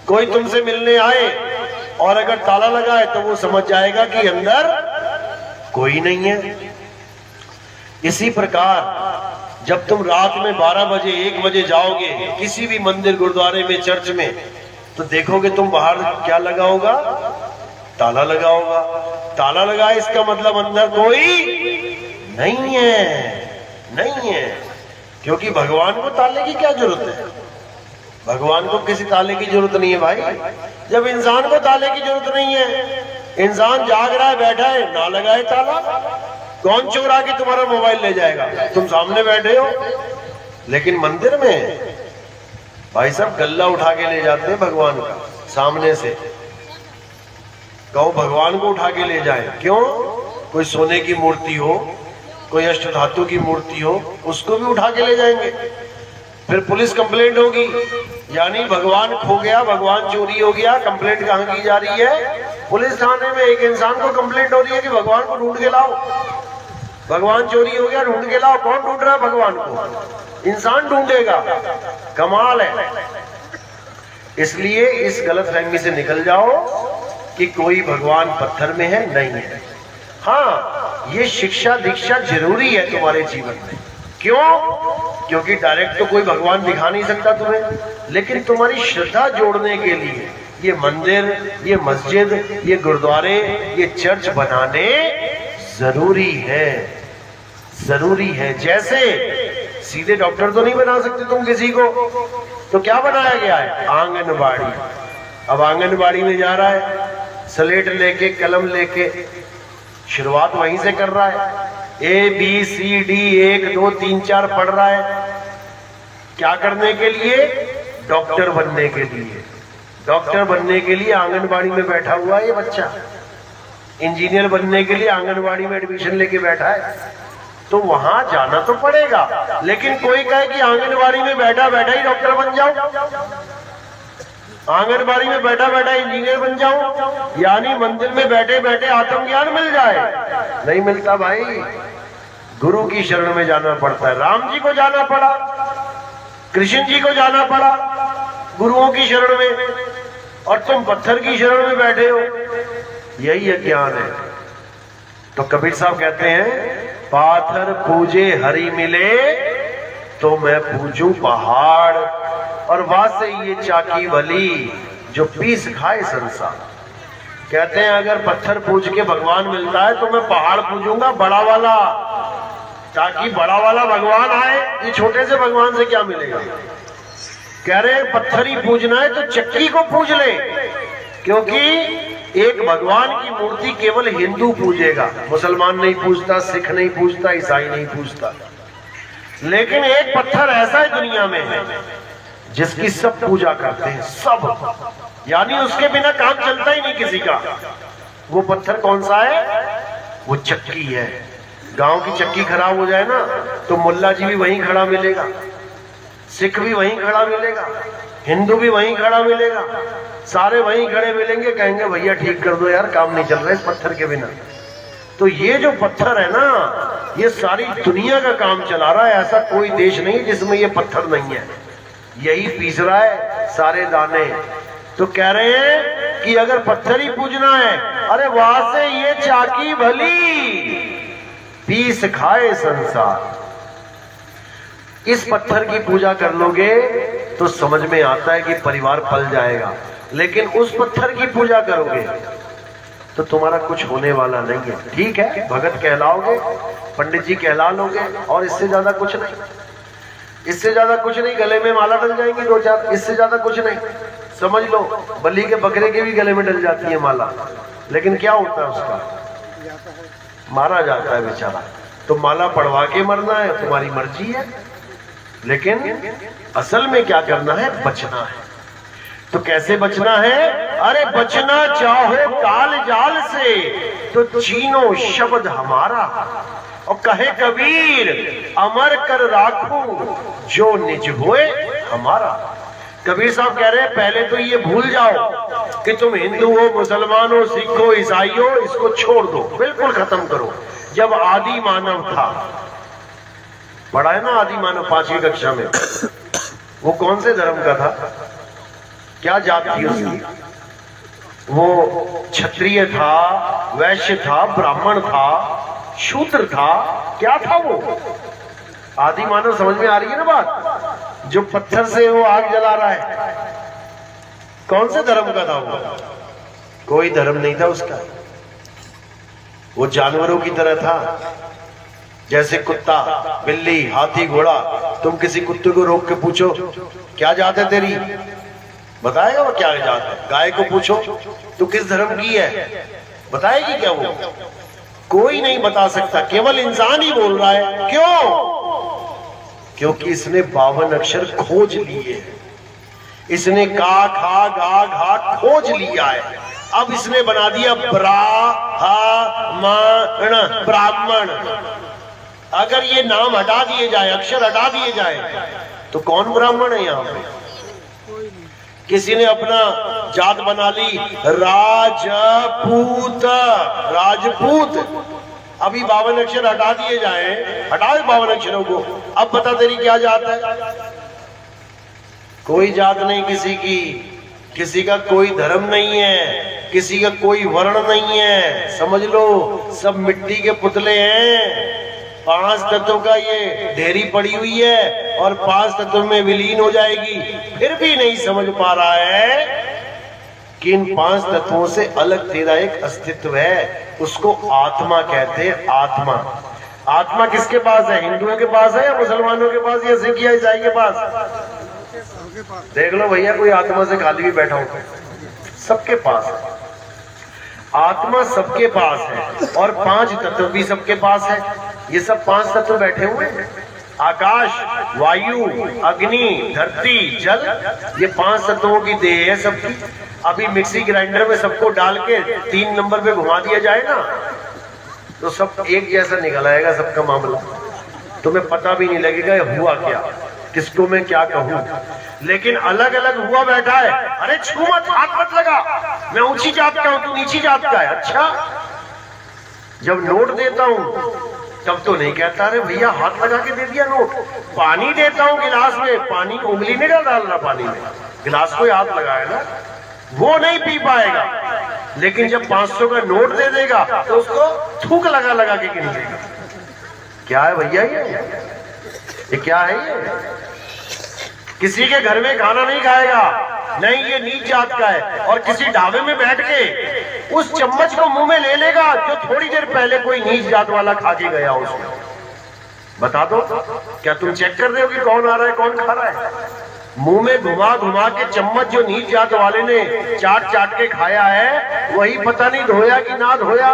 कोई तुमसे मिलने आए और अगर ताला लगा है तो वो समझ जाएगा कि अंदर कोई नहीं है। इसी प्रकार जब तुम रात में 12 बजे 1 बजे जाओगे किसी भी मंदिर, गुरुद्वारे में, चर्च में, तो देखोगे तुम बाहर क्या लगा होगा? ताला लगा होगा। ताला लगा है इसका मतलब अंदर कोई नहीं है, नहीं है। क्योंकि भगवान को ताले की क्या जरूरत है? भगवान को किसी ताले की जरूरत नहीं है भाई। जब इंसान को ताले की जरूरत नहीं है, इंसान जाग रहा है, बैठा है, ना लगाए ताला, कौन चोर आके तुम्हारा मोबाइल ले जाएगा? तुम सामने बैठे हो। लेकिन मंदिर में भाई साहब गल्ला उठा के ले जाते हैं भगवान का सामने से। कहो भगवान को उठा के ले जाए, क्यों? कोई सोने की मूर्ति हो, कोई अष्ट धातु की मूर्ति हो, उसको भी उठा के ले जाएंगे। फिर पुलिस कंप्लेंट होगी, यानी भगवान खो गया, भगवान चोरी हो गया। कंप्लेंट कहां की जा रही है? पुलिस थाने में। एक इंसान को कंप्लेंट हो रही है कि भगवान को ढूंढ के लाओ, भगवान चोरी हो गया, ढूंढ के लाओ। कौन ढूंढ रहा है भगवान को? इंसान ढूंढेगा। कमाल है। इसलिए इस गलतफहमी से निकल जाओ कि कोई भगवान पत्थर में है, नहीं है। हाँ, ये शिक्षा दीक्षा जरूरी है तुम्हारे जीवन में। क्यों? क्योंकि डायरेक्ट तो कोई भगवान दिखा नहीं सकता तुम्हें, लेकिन तुम्हारी श्रद्धा जोड़ने के लिए ये मंदिर, ये मस्जिद, ये गुरुद्वारे, ये चर्च बनाने जरूरी है, जरूरी है। जैसे सीधे डॉक्टर तो नहीं बना सकते तुम किसी को, तो क्या बनाया गया है? आंगनबाड़ी। अब आंगनबाड़ी में जा रहा है, स्लेट लेके, कलम लेके, शुरुआत वहीं से कर रहा है। ABCD 1 2 3 4 पढ़ रहा है। क्या करने के लिए? डॉक्टर बनने के लिए। डॉक्टर बनने के लिए आंगनबाड़ी में बैठा हुआ है ये बच्चा। इंजीनियर बनने के लिए आंगनबाड़ी में एडमिशन लेके बैठा है। तो वहां जाना तो पड़ेगा। लेकिन कोई कहे कि आंगनबाड़ी में बैठा बैठा ही डॉक्टर बन जाओ, आंगनबाड़ी में बैठा बैठा इंजीनियर बन जाऊं, यानी मंदिर में बैठे बैठे आत्मज्ञान मिल जाए, नहीं मिलता भाई। गुरु की शरण में जाना पड़ता है। राम जी को जाना पड़ा, कृष्ण जी को जाना पड़ा गुरुओं की शरण में, और तुम पत्थर की शरण में बैठे हो। यही अज्ञान है। तो कबीर साहब कहते हैं, पाथर पूजे हरि मिले तो मैं पूजू पहाड़, और वासे ये चाकी भली जो पीस खाए संसार। कहते हैं अगर पत्थर पूज के भगवान मिलता है तो मैं पहाड़ पूजूंगा, बड़ा वाला, ताकि बड़ा वाला भगवान आए। ये छोटे से भगवान से क्या मिलेगा? कह रहे हैं पत्थर ही पूजना है तो चक्की को पूज ले, क्योंकि एक भगवान की मूर्ति केवल हिंदू पूजेगा, मुसलमान नहीं पूजता, सिख नहीं पूजता, ईसाई नहीं पूजता। लेकिन एक पत्थर ऐसा है दुनिया में है जिसकी सब पूजा करते हैं, सब, यानी उसके बिना काम चलता ही नहीं किसी का। वो पत्थर कौन सा है? वो चक्की है। गांव की चक्की खराब हो जाए ना तो मुल्ला जी भी वहीं खड़ा मिलेगा, सिख भी वहीं खड़ा मिलेगा, हिंदू भी वहीं खड़ा मिलेगा, सारे वहीं खड़े मिलेंगे, कहेंगे भैया ठीक कर दो यार, काम नहीं चल रहा है इस पत्थर के बिना। तो ये जो पत्थर है ना, ये सारी दुनिया का काम चला रहा है। ऐसा कोई देश नहीं जिसमें ये पत्थर नहीं है, यही पीस रहा है सारे दाने। तो कह रहे हैं कि अगर पत्थर ही पूजना है, अरे वहां से ये चाकी भली पीस खाए संसार। इस पत्थर की पूजा कर लोगे तो समझ में आता है कि परिवार पल जाएगा, लेकिन उस पत्थर की पूजा करोगे तो तुम्हारा कुछ होने वाला नहीं है। ठीक है, भगत कहलाओगे, पंडित जी कहला लोगे, और इससे ज्यादा कुछ नहीं, इससे ज्यादा कुछ नहीं। गले में माला डल जाएंगी 2-4, इससे ज्यादा कुछ नहीं। समझ लो बलि के बकरे के भी गले में डल जाती है माला, लेकिन क्या होता है उसका? मारा जाता है बेचारा। तो माला पढ़वा के मरना है, तुम्हारी मर्जी है, लेकिन असल में क्या करना है? बचना है। तो कैसे बचना है? अरे बचना चाहो काल जाल से तो चीनो शब्द हमारा, और कहे कबीर अमर कर राखूं जो निज होए हमारा। कबीर साहब कह रहे हैं पहले तो ये भूल जाओ कि तुम हिंदू हो, मुसलमान हो, सिख हो, ईसाई हो, इसको छोड़ दो, बिल्कुल खत्म करो। जब आदि मानव था, पढ़ा है ना आदि मानव 5वीं कक्षा में, वो कौन से धर्म का था, क्या जात थी उसकी? वो क्षत्रिय था, वैश्य था, ब्राह्मण था, शूद्र था, क्या था वो? आदि मानव समझ में आ रही है ना बात? जो पत्थर से वो आग जला रहा है, कौन से धर्म का था वो? कोई धर्म नहीं था उसका, वो जानवरों की तरह था। जैसे कुत्ता, बिल्ली, हाथी, घोड़ा, तुम किसी कुत्ते को रोक के पूछो क्या जात है तेरी, बताएगा वो क्या जात है। गाय को पूछो तू किस धर्म की है, बताएगी क्या वो? कोई नहीं बता सकता, केवल इंसान ही बोल रहा है। क्यों? क्योंकि इसने 52 अक्षर खोज लिए, इसने का खा गा घा खोज लिया है। अब इसने बना दिया ब्राह्मण। अगर ये नाम हटा दिए जाए, अक्षर हटा दिए जाए, तो कौन ब्राह्मण है यहां पे? किसी ने अपना जात बना ली राजपूत। अभी 52 अक्षर हटा दिए जाए, हटाओ 52 अक्षरों को, अब बता तेरी क्या जात है? कोई जात नहीं किसी की, किसी का कोई धर्म नहीं है, किसी का कोई वर्ण नहीं है। समझ लो सब मिट्टी के पुतले हैं। 5 तत्वों का ये ढेरी पड़ी हुई है और 5 तत्वों में विलीन हो जाएगी। फिर भी नहीं समझ पा रहा है कि इन 5 तत्वों से अलग तेरा एक अस्तित्व है, उसको आत्मा कहते हैं। आत्मा, आत्मा किसके पास है? हिंदुओं के पास है या मुसलमानों के पास या सिख या ईसाई के पास? देख लो भैया, कोई आत्मा से खाली भी बैठा हो, सबके पास है। आत्मा सबके पास है और 5 तत्व भी सबके पास है। ये सब 5 तत्व बैठे हुए हैं। आकाश, वायु, अग्नि, धरती, जल, ये 5 तत्वों की देह है सबकी। अभी मिक्सी ग्राइंडर में सबको डाल के 3 नंबर पे घुमा दिया जाए ना, तो सब एक जैसा निकल आएगा सबका मामला। तुम्हें पता भी नहीं लगेगा ये हुआ क्या, किसको मैं क्या कहूं। लेकिन अलग अलग हुआ बैठा है। अरे छू मत, हाथ मत लगा, मैं ऊंची जात का हूं, तू नीची जात का है। अच्छा, जब नोट देता हूं तब तो नहीं कहता अरे भैया हाथ लगा के दे दिया नोट। पानी देता हूं गिलास में, पानी उंगली नहीं डालना पानी में, गिलास को हाथ लगाया ना, वो नहीं पी पाएगा। लेकिन जब 500 का नोट दे देगा तो उसको थूक लगा लगा के गिन देगा। क्या है भैया ये क्या है? ये किसी के घर में खाना नहीं खाएगा, नहीं, ये नीच जात का है। और किसी ढाबे में बैठ के उस चम्मच को मुंह में ले लेगा जो थोड़ी देर पहले कोई नीच जात वाला खा के गया उसको। बता दो, क्या तुम चेक कर रहे हो कि कौन आ रहा है कौन खा रहा है? मुंह में घुमा घुमा के चम्मच जो नीच जात वाले ने चाट चाट के खाया है, वही पता नहीं धोया कि ना धोया।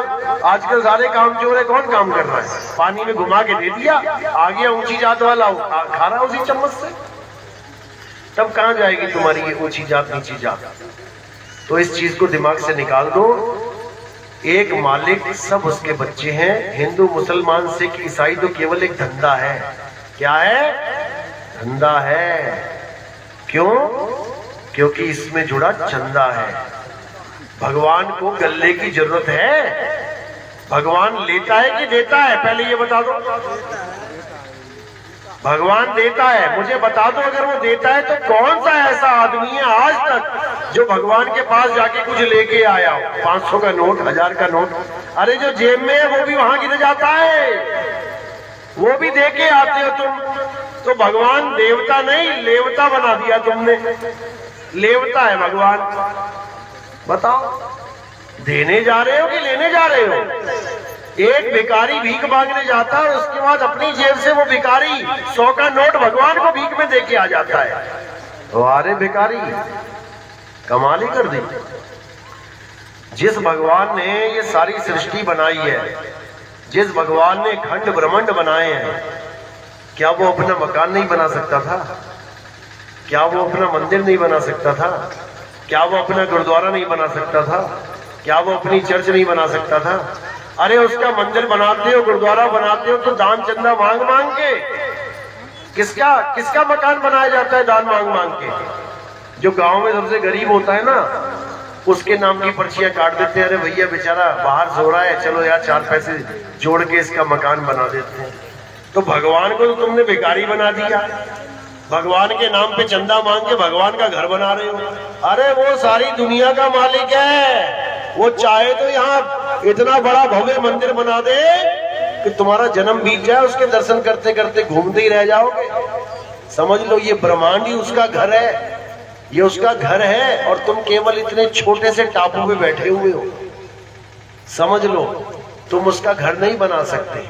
आजकल सारे काम चोर है, कौन काम कर रहा है? पानी में घुमा के दे दिया, आ गया ऊंची जात वाला, खा रहा उसी चम्मच से। तब कहां जाएगी तुम्हारी ये ऊंची जात नीची जात? तो इस चीज को दिमाग से निकाल दो। एक मालिक, सब उसके बच्चे हैं। हिंदू, मुसलमान, सिख, ईसाई तो केवल एक धंधा है। क्या है? धंधा है। क्यों? क्योंकि इसमें जुड़ा चंदा है। भगवान को गल्ले की जरूरत है? भगवान लेता है कि देता है? पहले ये बता दो। भगवान देता है। मुझे बता दो, अगर वो देता है तो कौन सा ऐसा आदमी है आज तक जो भगवान के पास जाके कुछ लेके आया हो? 500 का नोट, 1000 का नोट, अरे जो जेब में है वो भी वहां गिर जाता है, वो भी दे के आते हो तुम। तो भगवान देवता नहीं, लेवता बना दिया तुमने। लेवता है भगवान। बताओ, देने जा रहे हो कि लेने जा रहे हो? एक भिखारी भीख मांगने जाता है और उसके बाद अपनी जेब से वो भिखारी 100 का नोट भगवान को भीख में देके आ जाता है। अरे भिखारी, कमाल ही कर दी। जिस भगवान ने ये सारी सृष्टि बनाई है, जिस भगवान ने खंड ब्रह्मांड बनाए हैं, क्या वो अपना मकान नहीं बना सकता था? क्या वो अपना मंदिर नहीं बना सकता था? क्या वो अपना गुरुद्वारा नहीं बना सकता था? क्या वो अपनी चर्च नहीं बना सकता था? अरे उसका मंदिर बनाते हो, गुरुद्वारा बनाते हो तो दान चंदा मांग मांग के। किसका मकान बनाया जाता है दान मांग मांग के? जो गांव में सबसे गरीब होता है ना, उसके नाम की पर्चियां काट देते हैं। अरे भैया बेचारा बाहर सो रहा है, चलो यार 4 पैसे जोड़ के इसका मकान बना देते हैं। तो भगवान को तो तुमने भिखारी बना दिया, भगवान के नाम पे चंदा मांग के भगवान का घर बना रहे हो। अरे वो सारी दुनिया का मालिक है, वो चाहे तो यहाँ इतना बड़ा भव्य मंदिर बना दे कि तुम्हारा जन्म बीत जाए, उसके दर्शन करते करते घूमते ही रह जाओगे। समझ लो ये ब्रह्मांड ही उसका घर है, ये उसका घर है और तुम केवल इतने छोटे से टापू पे बैठे हुए हो। समझ लो तुम उसका घर नहीं बना सकते,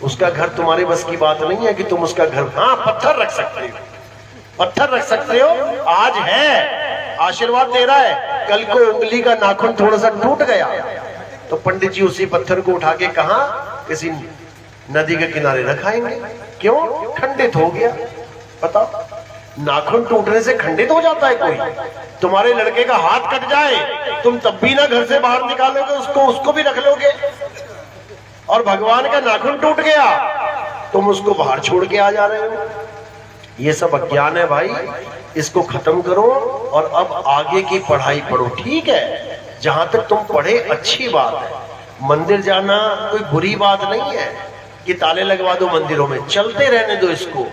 उसका घर तुम्हारे बस की बात नहीं है कि तुम उसका घर, हाँ पत्थर रख सकते हो, पत्थर रख सकते हो। आज है आशीर्वाद दे रहा है, कल को उंगली का नाखून थोड़ा सा टूट गया तो पंडित जी उसी पत्थर को उठा के कहां किसी नदी के किनारे रखाएंगे। क्यों? खंडित हो गया। बताओ, नाखून टूटने से खंडित हो जाता है कोई? तुम्हारे लड़के का हाथ कट जाए तुम तब भी ना घर से बाहर निकालोगे उसको भी रख लोगे। और भगवान का नाखून टूट गया तुम उसको बाहर छोड़ के आ जा रहे हो। ये सब अज्ञान है भाई, इसको खत्म करो और अब आगे की पढ़ाई पढ़ो। ठीक है, जहां तक तुम पढ़े अच्छी बात है, मंदिर जाना कोई बुरी बात नहीं है कि ताले लगवा दो मंदिरों में, चलते रहने दो इसको।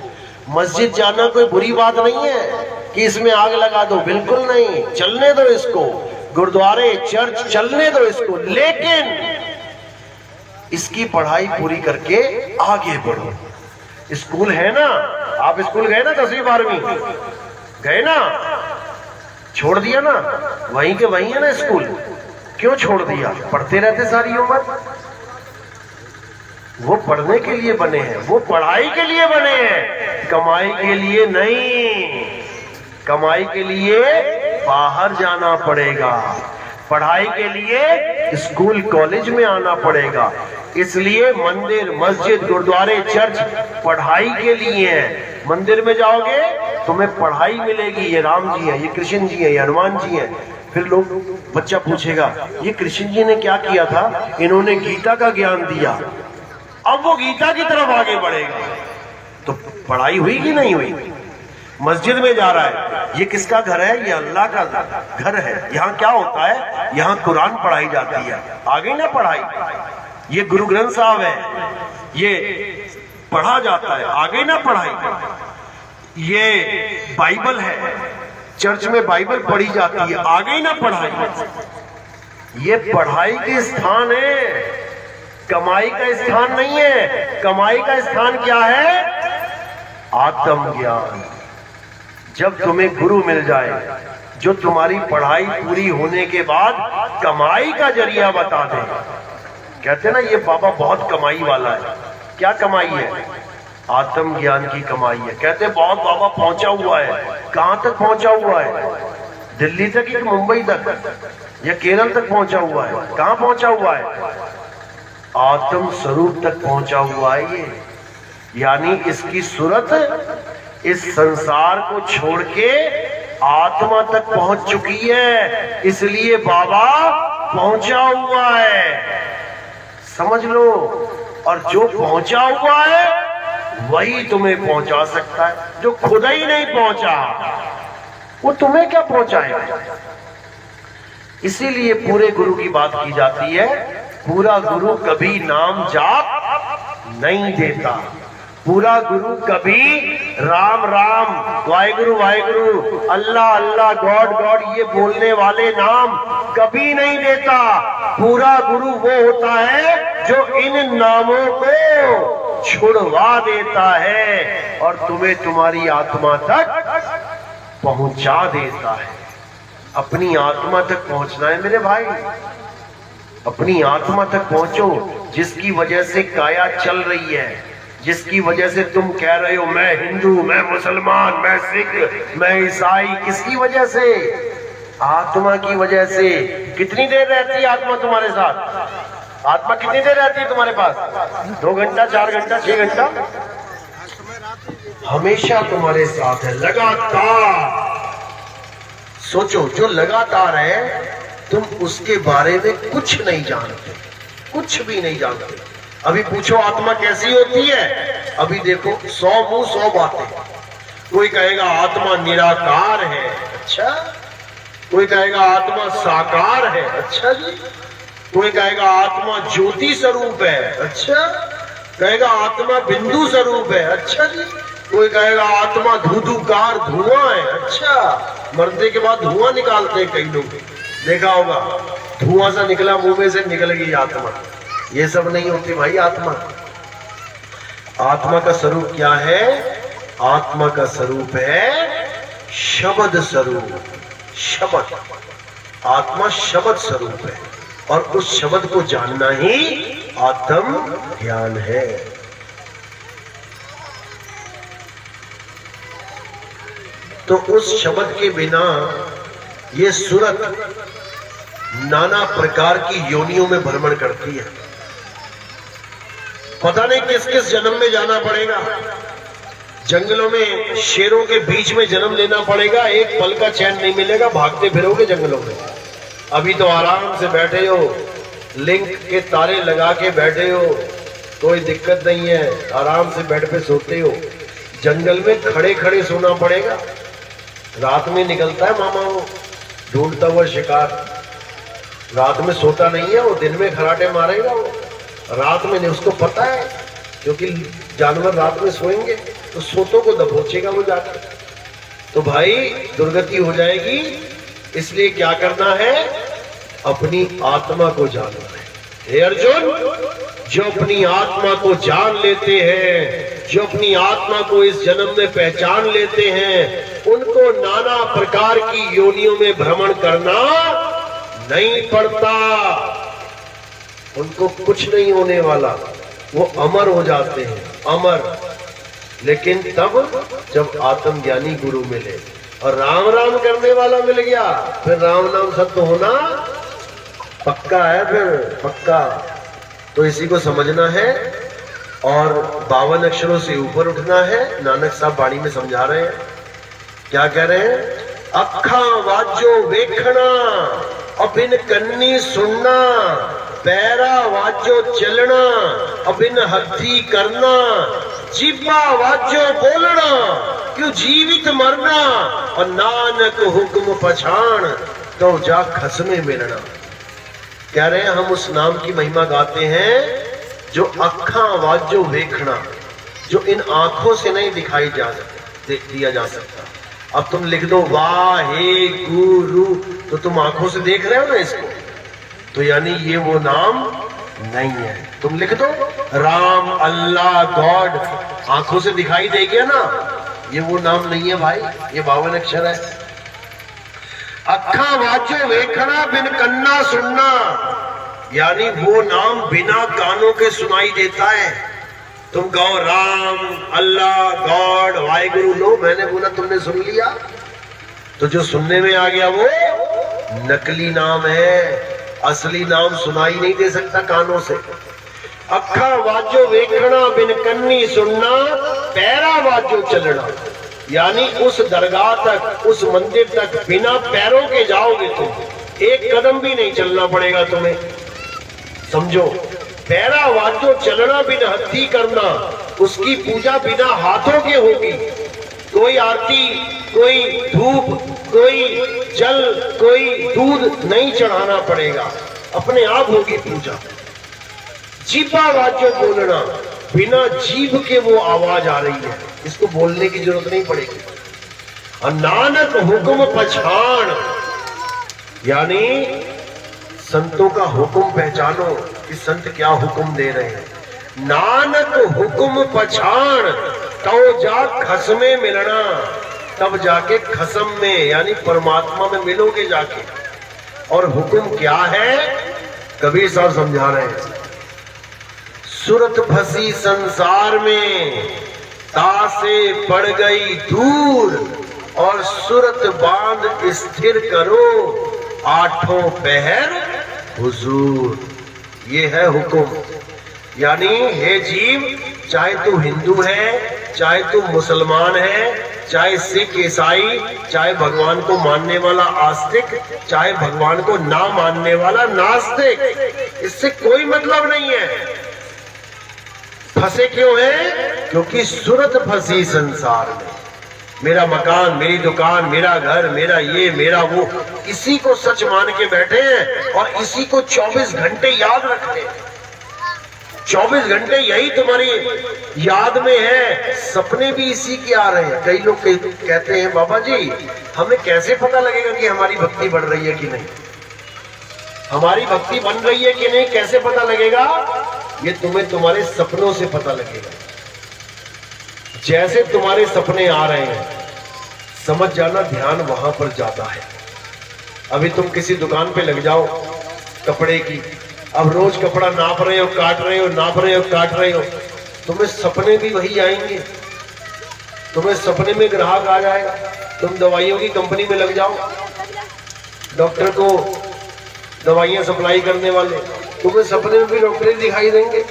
मस्जिद जाना कोई बुरी बात नहीं है कि इसमें आग लगा दो, बिल्कुल नहीं, चलने दो इसको। गुरुद्वारे चर्च चलने दो इसको, लेकिन इसकी पढ़ाई पूरी करके आगे बढ़ो। स्कूल है ना, आप स्कूल गए ना 10वीं 12वीं गए ना, छोड़ दिया ना, वहीं के वहीं है ना स्कूल। क्यों छोड़ दिया? पढ़ते रहते सारी उम्र। वो पढ़ने के लिए बने हैं, वो पढ़ाई के लिए बने हैं, कमाई के लिए नहीं। कमाई के लिए बाहर जाना पड़ेगा, पढ़ाई के लिए स्कूल कॉलेज में आना पड़ेगा। इसलिए मंदिर मस्जिद गुरुद्वारे चर्च पढ़ाई के लिए है। मंदिर में जाओगे तुम्हें पढ़ाई मिलेगी, ये राम जी है, ये कृष्ण जी है, ये हनुमान जी है। फिर लोग, बच्चा पूछेगा ये कृष्ण जी ने क्या किया था? इन्होंने गीता का ज्ञान दिया, अब वो गीता की तरफ आगे बढ़ेगा। तो पढ़ाई हुई कि नहीं हुई? मस्जिद में जा रहा है, ये किसका घर है? ये अल्लाह का घर है। यहाँ क्या होता है? यहाँ कुरान पढ़ाई जाती है, आगे ना पढ़ाई। ये गुरु ग्रंथ साहब है, ये पढ़ा जाता है, आगे ना पढ़ाई। ये बाइबल है, चर्च में बाइबल पढ़ी जाती है, आगे ना पढ़ाई। ये पढ़ाई के स्थान है, कमाई का स्थान नहीं है। कमाई का स्थान क्या है? आत्मज्ञान। जब तुम्हें गुरु मिल जाए जो तुम्हारी पढ़ाई पूरी होने के बाद कमाई का जरिया बता दे। कहते ना ये बाबा बहुत कमाई वाला है। क्या कमाई है? आत्मज्ञान की कमाई है। कहते बहुत बाबा पहुंचा हुआ है। कहां तक पहुंचा हुआ है? दिल्ली तक कि मुंबई तक या केरल तक पहुंचा हुआ है? कहां पहुंचा हुआ है? आत्म स्वरूप तक पहुंचा हुआ है ये। यानी इसकी सूरत इस संसार को छोड़ के आत्मा तक पहुंच चुकी है, इसलिए बाबा पहुंचा हुआ है। समझ लो। और जो पहुंचा हुआ है वही तुम्हें पहुंचा सकता है। जो खुद ही नहीं पहुंचा वो तुम्हें क्या पहुंचाएगा? इसीलिए पूरे गुरु की बात की जाती है। पूरा गुरु कभी नाम जाप नहीं देता। पूरा गुरु कभी राम राम, वाहेगुरु वाहेगुरु, अल्लाह अल्लाह, गॉड गॉड ये बोलने वाले नाम कभी नहीं देता। पूरा गुरु वो होता है जो इन नामों को छुड़वा देता है और तुम्हें तुम्हारी आत्मा तक पहुंचा देता है। अपनी आत्मा तक पहुंचना है मेरे भाई, अपनी आत्मा तक पहुंचो। जिसकी वजह से काया चल रही है, जिसकी वजह से तुम कह रहे हो मैं हिंदू, मैं मुसलमान, मैं सिख, मैं ईसाई, किसकी वजह से? आत्मा की वजह से। कितनी देर रहती है आत्मा तुम्हारे साथ? आत्मा कितनी देर रहती है तुम्हारे पास? 2 घंटा, 4 घंटा, 6 घंटा? हमेशा तुम्हारे साथ है, लगातार। सोचो, जो लगातार है तुम उसके बारे में कुछ नहीं जानते, कुछ भी नहीं जानते। अभी पूछो आत्मा कैसी होती है? अभी देखो 100 मुंह 100 बातें। कोई कहेगा आत्मा निराकार है, अच्छा। कोई कहेगा आत्मा साकार है, अच्छा जी। कोई कहेगा आत्मा ज्योति स्वरूप है, अच्छा। कहेगा आत्मा बिंदु स्वरूप है, अच्छा जी। कोई कहेगा आत्मा धुधुकार धुआं है, अच्छा। मरने के बाद धुआं निकालते हैं कई लोग, देखा होगा, धुआं सा निकला मुंह में से निकल गई आत्मा। ये सब नहीं होती भाई आत्मा। आत्मा का स्वरूप क्या है? आत्मा का स्वरूप है शब्द स्वरूप। शब्द, आत्मा शब्द स्वरूप है और उस शब्द को जानना ही आत्म ज्ञान है। तो उस शब्द के बिना ये सूरत नाना प्रकार की योनियों में भ्रमण करती है। पता नहीं किस किस जन्म में जाना पड़ेगा। जंगलों में शेरों के बीच में जन्म लेना पड़ेगा, एक पल का चैन नहीं मिलेगा, भागते फिरोगे जंगलों में। अभी तो आराम से बैठे हो, लिंक के तारे लगा के बैठे हो, कोई दिक्कत नहीं है, आराम से बेड पे सोते हो। जंगल में खड़े खड़े सोना पड़ेगा। रात में निकलता है मामा वो ढूंढता हुआ शिकार, रात में सोता नहीं है वो, दिन में खराटे मारेगा वो, रात में नहीं। उसको पता है क्योंकि जानवर रात में सोएंगे तो सोतों को दबोचेगा वो जाकर, तो भाई दुर्गति हो जाएगी। इसलिए क्या करना है? अपनी आत्मा को जानना है। हे अर्जुन, जो अपनी आत्मा को जान लेते हैं, जो अपनी आत्मा को इस जन्म में पहचान लेते हैं, उनको नाना प्रकार की योनियों में भ्रमण करना नहीं पड़ता। उनको कुछ नहीं होने वाला, वो अमर हो जाते हैं, अमर। लेकिन तब जब आत्मज्ञानी गुरु मिले और राम राम करने वाला मिल गया, फिर राम नाम सत्य होना पक्का है, फिर पक्का। तो इसी को समझना है और 52 अक्षरों से ऊपर उठना है। नानक साहब बाणी में समझा रहे हैं, क्या कह रहे हैं? अखा वाजो वेखना अबिन कन्नी सुनना, पैरा वाजो चलना अबिन हथी करना, जीबा वाजो बोलना क्यों जीवित मरना, और नानक हुक्म पछाण तो जा खसमे मिलना। कह रहे हैं हम उस नाम की महिमा गाते हैं जो अखा वाजो वेखना, जो इन आंखों से नहीं दिखाई जा सकता, दिया जा सकता। अब तुम लिख दो वाहे गुरु, तो तुम आंखों से देख रहे हो ना इसको, तो यानी ये वो नाम नहीं है। तुम लिख दो राम, अल्लाह, गॉड, आंखों से दिखाई दे गया ना, ये वो नाम नहीं है भाई, ये 52 अक्षर है। अखा वाजो वेखना बिन कन्ना सुनना, यानी वो नाम बिना कानों के सुनाई देता है। तुम कहो राम, अल्लाह, गॉड, वाहिगुरु, लो मैंने बोला तुमने सुन लिया, तो जो सुनने में आ गया वो नकली नाम है, असली नाम सुनाई नहीं दे सकता कानों से। अखा वाजो वेखना बिन कन्नी सुनना, पैरा वाजो चलना, यानी उस दरगाह तक, उस मंदिर तक बिना पैरों के जाओगे तुम, एक कदम भी नहीं चलना पड़ेगा तुम्हें, समझो। पैरा वाजो चलना बिना हथी करना, उसकी पूजा बिना हाथों के होगी। कोई आरती, कोई धूप, कोई जल, कोई दूध नहीं चढ़ाना पड़ेगा, अपने आप होगी पूजा। जीबा वाजो बोलना, बिना जीभ के वो आवाज आ रही है, इसको बोलने की जरूरत नहीं पड़ेगी। और नानक हुक्म पछाण, यानी संतों का हुक्म पहचानो कि संत क्या हुक्म दे रहे हैं। नानक हुक्म पछाण तो जा खसमे मिलना, तब जाके खसम में यानी परमात्मा में मिलोगे जाके। और हुक्म क्या है? कबीर साहब समझा रहे हैं, सुरत फंसी संसार में तासे पड़ गई दूर, और सुरत बांध स्थिर करो आठों पहर हुजूर। ये है हुक्म। यानी हे जीव, चाहे तू हिंदू है, चाहे तू मुसलमान है, चाहे सिख, ईसाई, चाहे भगवान को मानने वाला आस्तिक, चाहे भगवान को ना मानने वाला नास्तिक, इससे कोई मतलब नहीं है। फंसे क्यों है? क्योंकि सूरत फंसी संसार में, मेरा मकान, मेरी दुकान, मेरा घर, मेरा ये, मेरा वो, इसी को सच मान के बैठे हैं और इसी को 24 घंटे याद रखते हैं। 24 घंटे यही तुम्हारी याद में है। सपने भी इसी के आ रहे हैं। कई लोग कहते हैं बाबा जी हमें कैसे पता लगेगा कि हमारी भक्ति बढ़ रही है कि नहीं, हमारी भक्ति बन रही है कि नहीं, कैसे पता लगेगा? ये तुम्हें तुम्हारे सपनों से पता लगेगा। जैसे तुम्हारे सपने आ रहे हैं समझ जाना ध्यान वहां पर जाता है। अभी तुम किसी दुकान पे लग जाओ कपड़े की, अब रोज कपड़ा नाप रहे हो, काट रहे हो, नाप रहे हो, काट रहे हो, तुम्हें सपने भी वही आएंगे। तुम्हें सपने में ग्राहक आ जाएगा। तुम दवाइयों की कंपनी में लग जाओ, डॉक्टर को दवाइयां सप्लाई करने वाले, तुम्हें सपने में भी डॉक्टर ही दिखाई देंगे।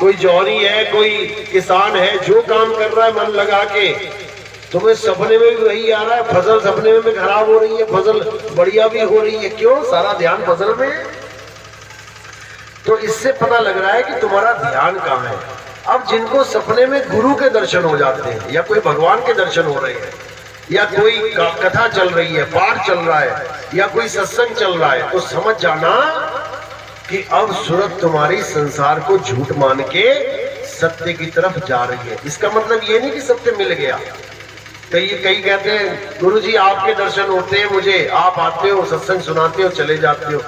कोई जौहरी है, कोई किसान है, जो काम कर रहा है मन लगा के, तुम्हें सपने में भी वही आ रहा है। फसल सपने में भी खराब हो रही है, फसल बढ़िया भी हो रही है। क्यों? सारा ध्यान फसल में है। तो इससे पता लग रहा है कि तुम्हारा ध्यान कहाँ है। अब जिनको सपने में गुरु के दर्शन हो जाते हैं, या कोई भगवान के दर्शन हो रहे हैं, या कोई कथा चल रही है, पाठ चल रहा है, या कोई सत्संग चल रहा है, तो समझ जाना कि अब सूरत तुम्हारी संसार को झूठ मान के सत्य की तरफ जा रही है। इसका मतलब ये नहीं कि सत्य मिल गया। कई कहते हैं गुरुजी आपके दर्शन होते हैं मुझे, आप आते हो, सत्संग सुनाते हो, चले जाते हो।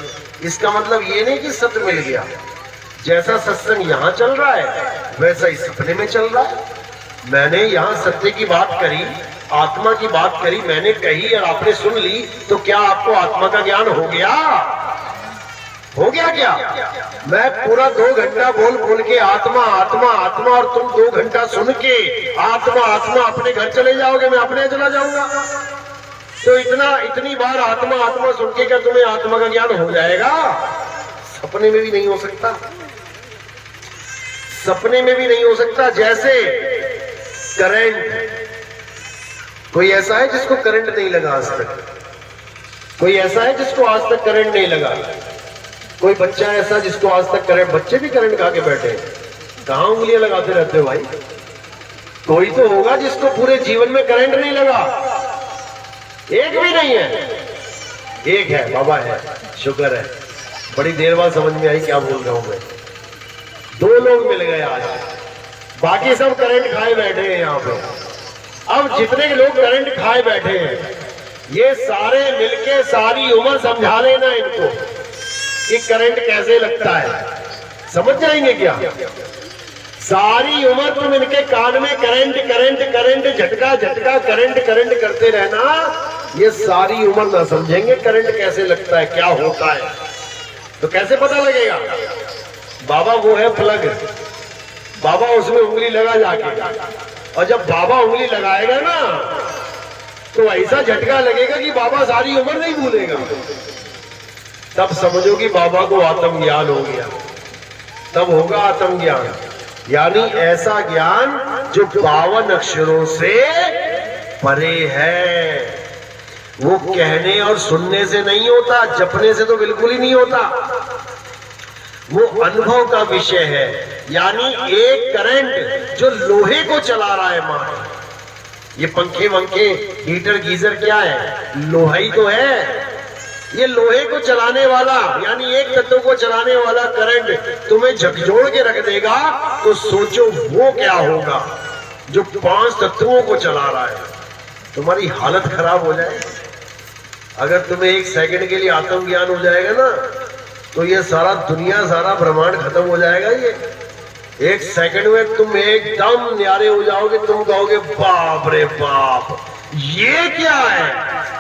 इसका मतलब ये नहीं कि सत्य मिल गया। जैसा सत्संग यहाँ चल रहा है वैसा ही सपने में चल रहा है। मैंने यहाँ सत्य की बात करी, आत्मा की बात करी, मैंने कही और आपने सुन ली, तो क्या आपको आत्मा का ज्ञान हो गया? हो गया क्या? मैं पूरा 2 घंटा बोल के आत्मा आत्मा आत्मा, और तुम 2 घंटा सुन के आत्मा आत्मा अपने घर चले जाओगे, मैं अपने चला जाऊंगा। तो इतनी बार आत्मा आत्मा सुन के क्या तुम्हें आत्मा का ज्ञान हो जाएगा? सपने में भी नहीं हो सकता, सपने में भी नहीं हो सकता। जैसे करंट, कोई ऐसा है जिसको करंट नहीं लगा आज तक? कोई ऐसा है जिसको आज तक करंट नहीं लगा? कोई बच्चा ऐसा जिसको आज तक करंट, बच्चे भी करंट खा के बैठे हैं, कहां उंगलियां लगाते रहते हो भाई? कोई तो होगा जिसको पूरे जीवन में करंट नहीं लगा। एक भी नहीं है। एक है, बाबा है, शुक्र है। बड़ी देर बाद समझ में आई क्या बोल रहा हूं मैं। 2 लोग मिल गए आज, बाकी सब करंट खाए बैठे हैं यहाँ पे। अब जितने के लोग करंट खाए बैठे हैं, ये सारे मिलके सारी उम्र समझा लेना इनको कि करंट कैसे लगता है। समझ जाएंगे क्या? सारी उम्र तुम इनके कान में करंट करंट करंट, झटका झटका, करंट करंट करते रहना, ये सारी उम्र ना समझेंगे करंट कैसे लगता है, क्या होता है। तो कैसे पता लगेगा? बाबा वो है प्लग, बाबा उसमें उंगली लगा जाके, और जब बाबा उंगली लगाएगा ना तो ऐसा झटका लगेगा कि बाबा सारी उम्र नहीं भूलेगा। तब समझो कि बाबा को आत्मज्ञान हो गया, तब होगा आत्मज्ञान। यानी ऐसा ज्ञान जो 52 अक्षरों से परे है। वो कहने और सुनने से नहीं होता, जपने से तो बिल्कुल ही नहीं होता, वो अनुभव का विषय है। यानी एक करंट जो लोहे को चला रहा है मानो, ये पंखे वंखे हीटर गीजर क्या है? लोहा ही तो है। ये लोहे को चलाने वाला, यानी एक तत्व को चलाने वाला करंट तुम्हें झकझोड़ के रख देगा, तो सोचो वो क्या होगा जो 5 तत्वों को चला रहा है। तुम्हारी हालत खराब हो जाए। अगर तुम्हें 1 सेकंड के लिए आत्मज्ञान हो जाएगा ना, तो ये सारा दुनिया, सारा ब्रह्मांड खत्म हो जाएगा। ये 1 सेकंड में तुम एकदम न्यारे हो जाओगे। तुम कहोगे बाप रे बाप, ये क्या है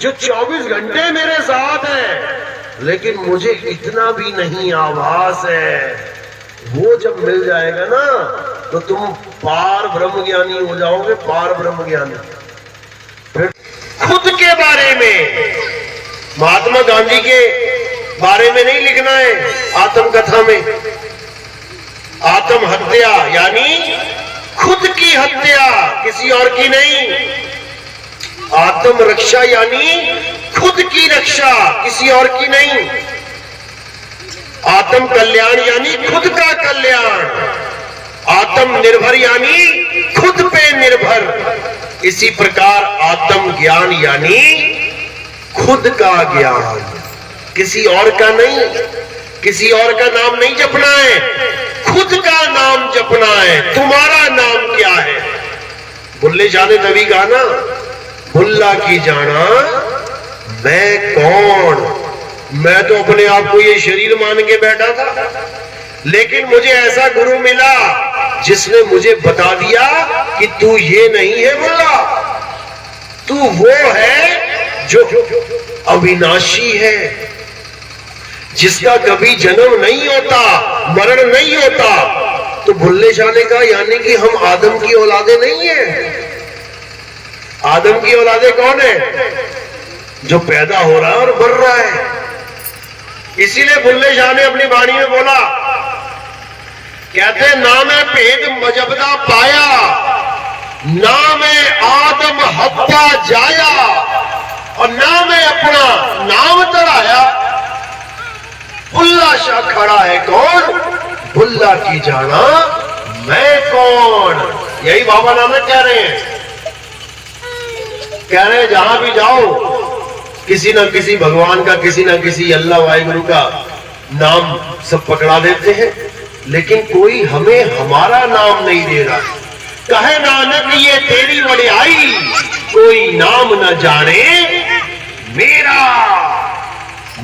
जो 24 घंटे मेरे साथ है, लेकिन मुझे इतना भी नहीं आभास है। वो जब मिल जाएगा ना, तो तुम पार ब्रह्म ज्ञानी हो जाओगे, पार ब्रह्म ज्ञानी। फिर खुद के बारे में, महात्मा गांधी के बारे में नहीं लिखना है आत्मकथा में। आत्महत्या यानी खुद की हत्या, किसी और की नहीं। आत्म रक्षा यानी खुद की रक्षा, किसी और की नहीं। आत्म कल्याण यानी खुद का कल्याण। आत्म निर्भर यानी खुद पे निर्भर। इसी प्रकार आत्म ज्ञान यानी खुद का ज्ञान, किसी और का नहीं, किसी और का नाम नहीं जपना है, खुद का नाम जपना है। तुम्हारा नाम क्या है? बुल्ले शाह ने तभी कहा ना, बुल्ला की जाना मैं कौन। मैं तो अपने आप को ये शरीर मान के बैठा था, लेकिन मुझे ऐसा गुरु मिला जिसने मुझे बता दिया कि तू ये नहीं है बुल्ला, तू वो है जो अविनाशी है, जिसका कभी जन्म नहीं होता, मरण नहीं होता। तो बुल्ले शाह ने कहा यानी कि हम आदम की औलादे नहीं है। आदम की औलादे कौन है? जो पैदा हो रहा है और बढ़ रहा है। इसीलिए बुल्ले शाह ने अपनी वाणी में बोला, कहते ना मैं भेद मजबदा पाया, ना मैं आदम हब्बा जाया, और ना मैं अपना नाम तड़ाया। बुल्ला शाह खड़ा है कौन? बुल्ला की जाना मैं कौन। यही बाबा नानक कह रहे हैं। कह रहे हैं जहां भी जाओ किसी ना किसी भगवान का, किसी ना किसी अल्लाह वाहिगुरु का नाम सब पकड़ा देते हैं, लेकिन कोई हमें हमारा नाम नहीं दे रहा। कहे नानक ये तेरी वड्याई, कोई नाम न जाने मेरा।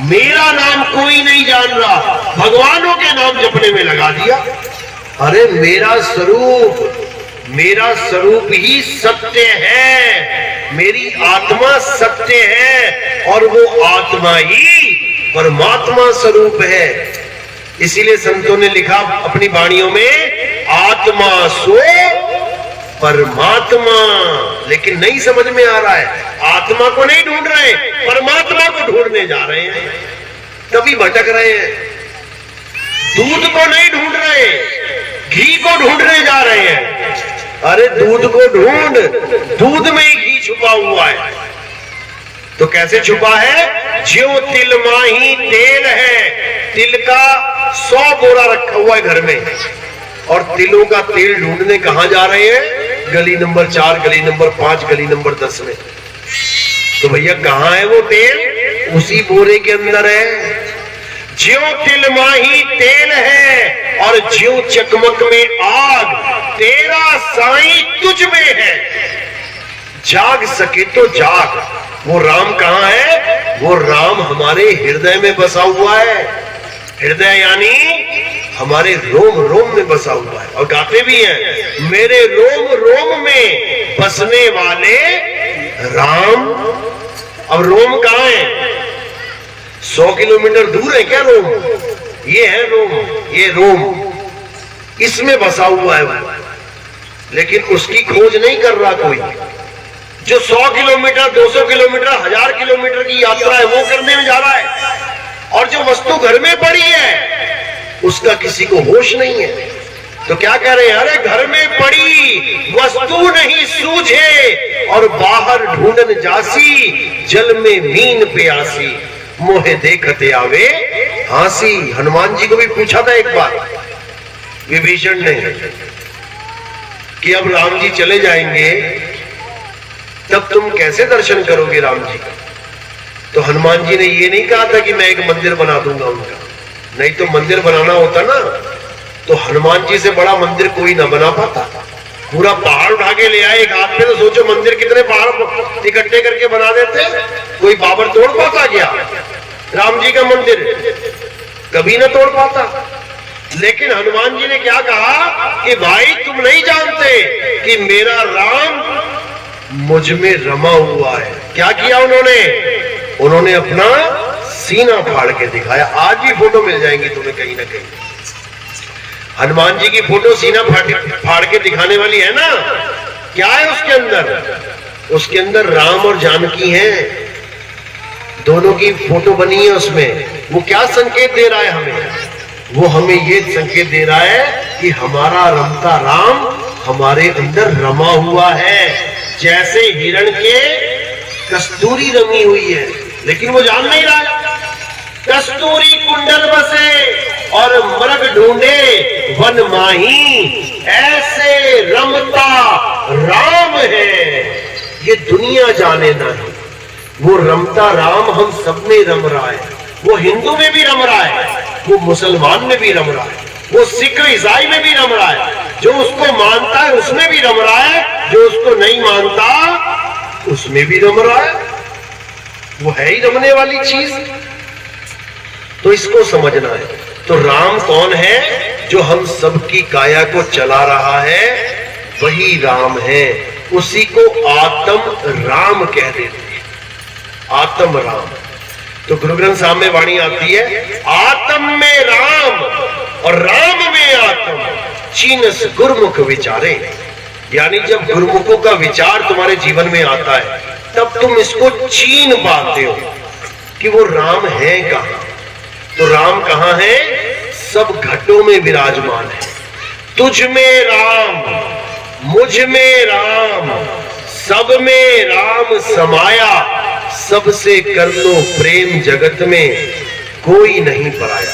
मेरा नाम कोई नहीं जान रहा, भगवानों के नाम जपने में लगा दिया। अरे मेरा स्वरूप ही सत्य है, मेरी आत्मा सत्य है, और वो आत्मा ही परमात्मा स्वरूप है। इसीलिए संतों ने लिखा अपनी वाणियों में, आत्मा सो परमात्मा। लेकिन नहीं समझ में आ रहा है, आत्मा को नहीं ढूंढ रहे, परमात्मा को ढूंढने जा रहे हैं, तभी भटक रहे हैं। दूध को नहीं ढूंढ रहे, घी को ढूंढने जा रहे हैं। अरे दूध को ढूंढ, दूध में ही घी छुपा हुआ है। तो कैसे छुपा है? ज्यों तिल माही तेल है, तिल का 100 बोरा रखा हुआ है घर में, और तिलों का तेल ढूंढने कहां जा रहे हैं? गली नंबर 4, गली नंबर 5, गली नंबर 10 में। तो भैया कहां है वो तेल? उसी बोरे के अंदर है। ज्यों तिल माही तेल है, और ज्यों चकमक में आग, तेरा साईं तुझ में है। जाग सके तो जाग। वो राम कहां है? वो राम हमारे हृदय में बसा हुआ है। हृदय यानी हमारे रोम रोम में बसा हुआ है। और गाते भी हैं, मेरे रोम रोम में बसने वाले राम। अब रोम कहां है? 100 किलोमीटर दूर है क्या रोम? ये है रोम, ये रोम, इसमें बसा हुआ है वो। लेकिन उसकी खोज नहीं कर रहा कोई। जो 100 किलोमीटर, 200 किलोमीटर, 1000 किलोमीटर की यात्रा है वो करने में जा रहा है, और जो वस्तु घर में पड़ी है उसका किसी को होश नहीं है। तो क्या कह रहे हैं? अरे घर में पड़ी वस्तु नहीं सूझे, और बाहर ढूंढन जासी, जल में मीन प्यासी, मोहे देखते आवे हासी। हनुमान जी को भी पूछा था एक बार विभीषण ने कि अब राम जी चले जाएंगे तब तुम कैसे दर्शन करोगे राम जी का? तो हनुमान जी ने ये नहीं कहा था कि मैं एक मंदिर बना दूंगा उनका। नहीं तो मंदिर बनाना होता ना तो हनुमान जी से बड़ा मंदिर कोई ना बना पाता। पूरा पहाड़ उठा के ले आए एक हाथ में, तो सोचो मंदिर कितने पहाड़ इकट्ठे करके बना देते। कोई बाबर तोड़ पाता क्या राम जी का मंदिर? कभी ना तोड़ पाता। लेकिन हनुमान जी ने क्या कहा कि भाई तुम नहीं जानते कि मेरा राम मुझ में रमा हुआ है। क्या किया उन्होंने? उन्होंने अपना सीना फाड़ के दिखाया। आज भी फोटो मिल जाएंगी तुम्हें कहीं ना कहीं। हनुमान जी की फोटो सीना फाड़ के दिखाने वाली है ना। क्या है उसके अंदर? उसके अंदर राम और जानकी हैं, दोनों की फोटो बनी है उसमें। वो क्या संकेत दे रहा है हमें? वो हमें ये संकेत दे रहा है कि हमारा रमता राम हमारे अंदर रमा हुआ है। जैसे हिरण के कस्तूरी रमी हुई है, लेकिन वो जान नहीं रहा। कस्तूरी कुंडल बसे और मृग ढूंढे वन माही, ऐसे रमता राम है। ये दुनिया जाने ना है। वो रमता राम हम सब में रम रहा है। वो हिंदू में भी रम रहा है, वो मुसलमान में भी रम रहा है, वो सिख ईसाई में भी रम रहा है। जो उसको मानता है उसमें भी रम रहा है, जो उसको नहीं मानता उसमें भी रम रहा है। वो है ही रमने वाली चीज। तो इसको समझना है। तो राम कौन है? जो हम सबकी काया को चला रहा है, वही राम है। उसी को आत्म राम कह देते हैं, आत्म राम। तो गुरु ग्रंथ साहब में वाणी आती है, आत्म में राम और राम में आत्म, चीनस गुरुमुख विचारे। यानी जब गुरुमुखों का विचार तुम्हारे जीवन में आता है, तब तुम इसको चीन पाते हो कि वो राम है कहां। तो राम कहां है? सब घटों में विराजमान है। तुझ में राम, मुझ में राम, सब में राम समाया। सबसे कर लो प्रेम, जगत में कोई नहीं पराया।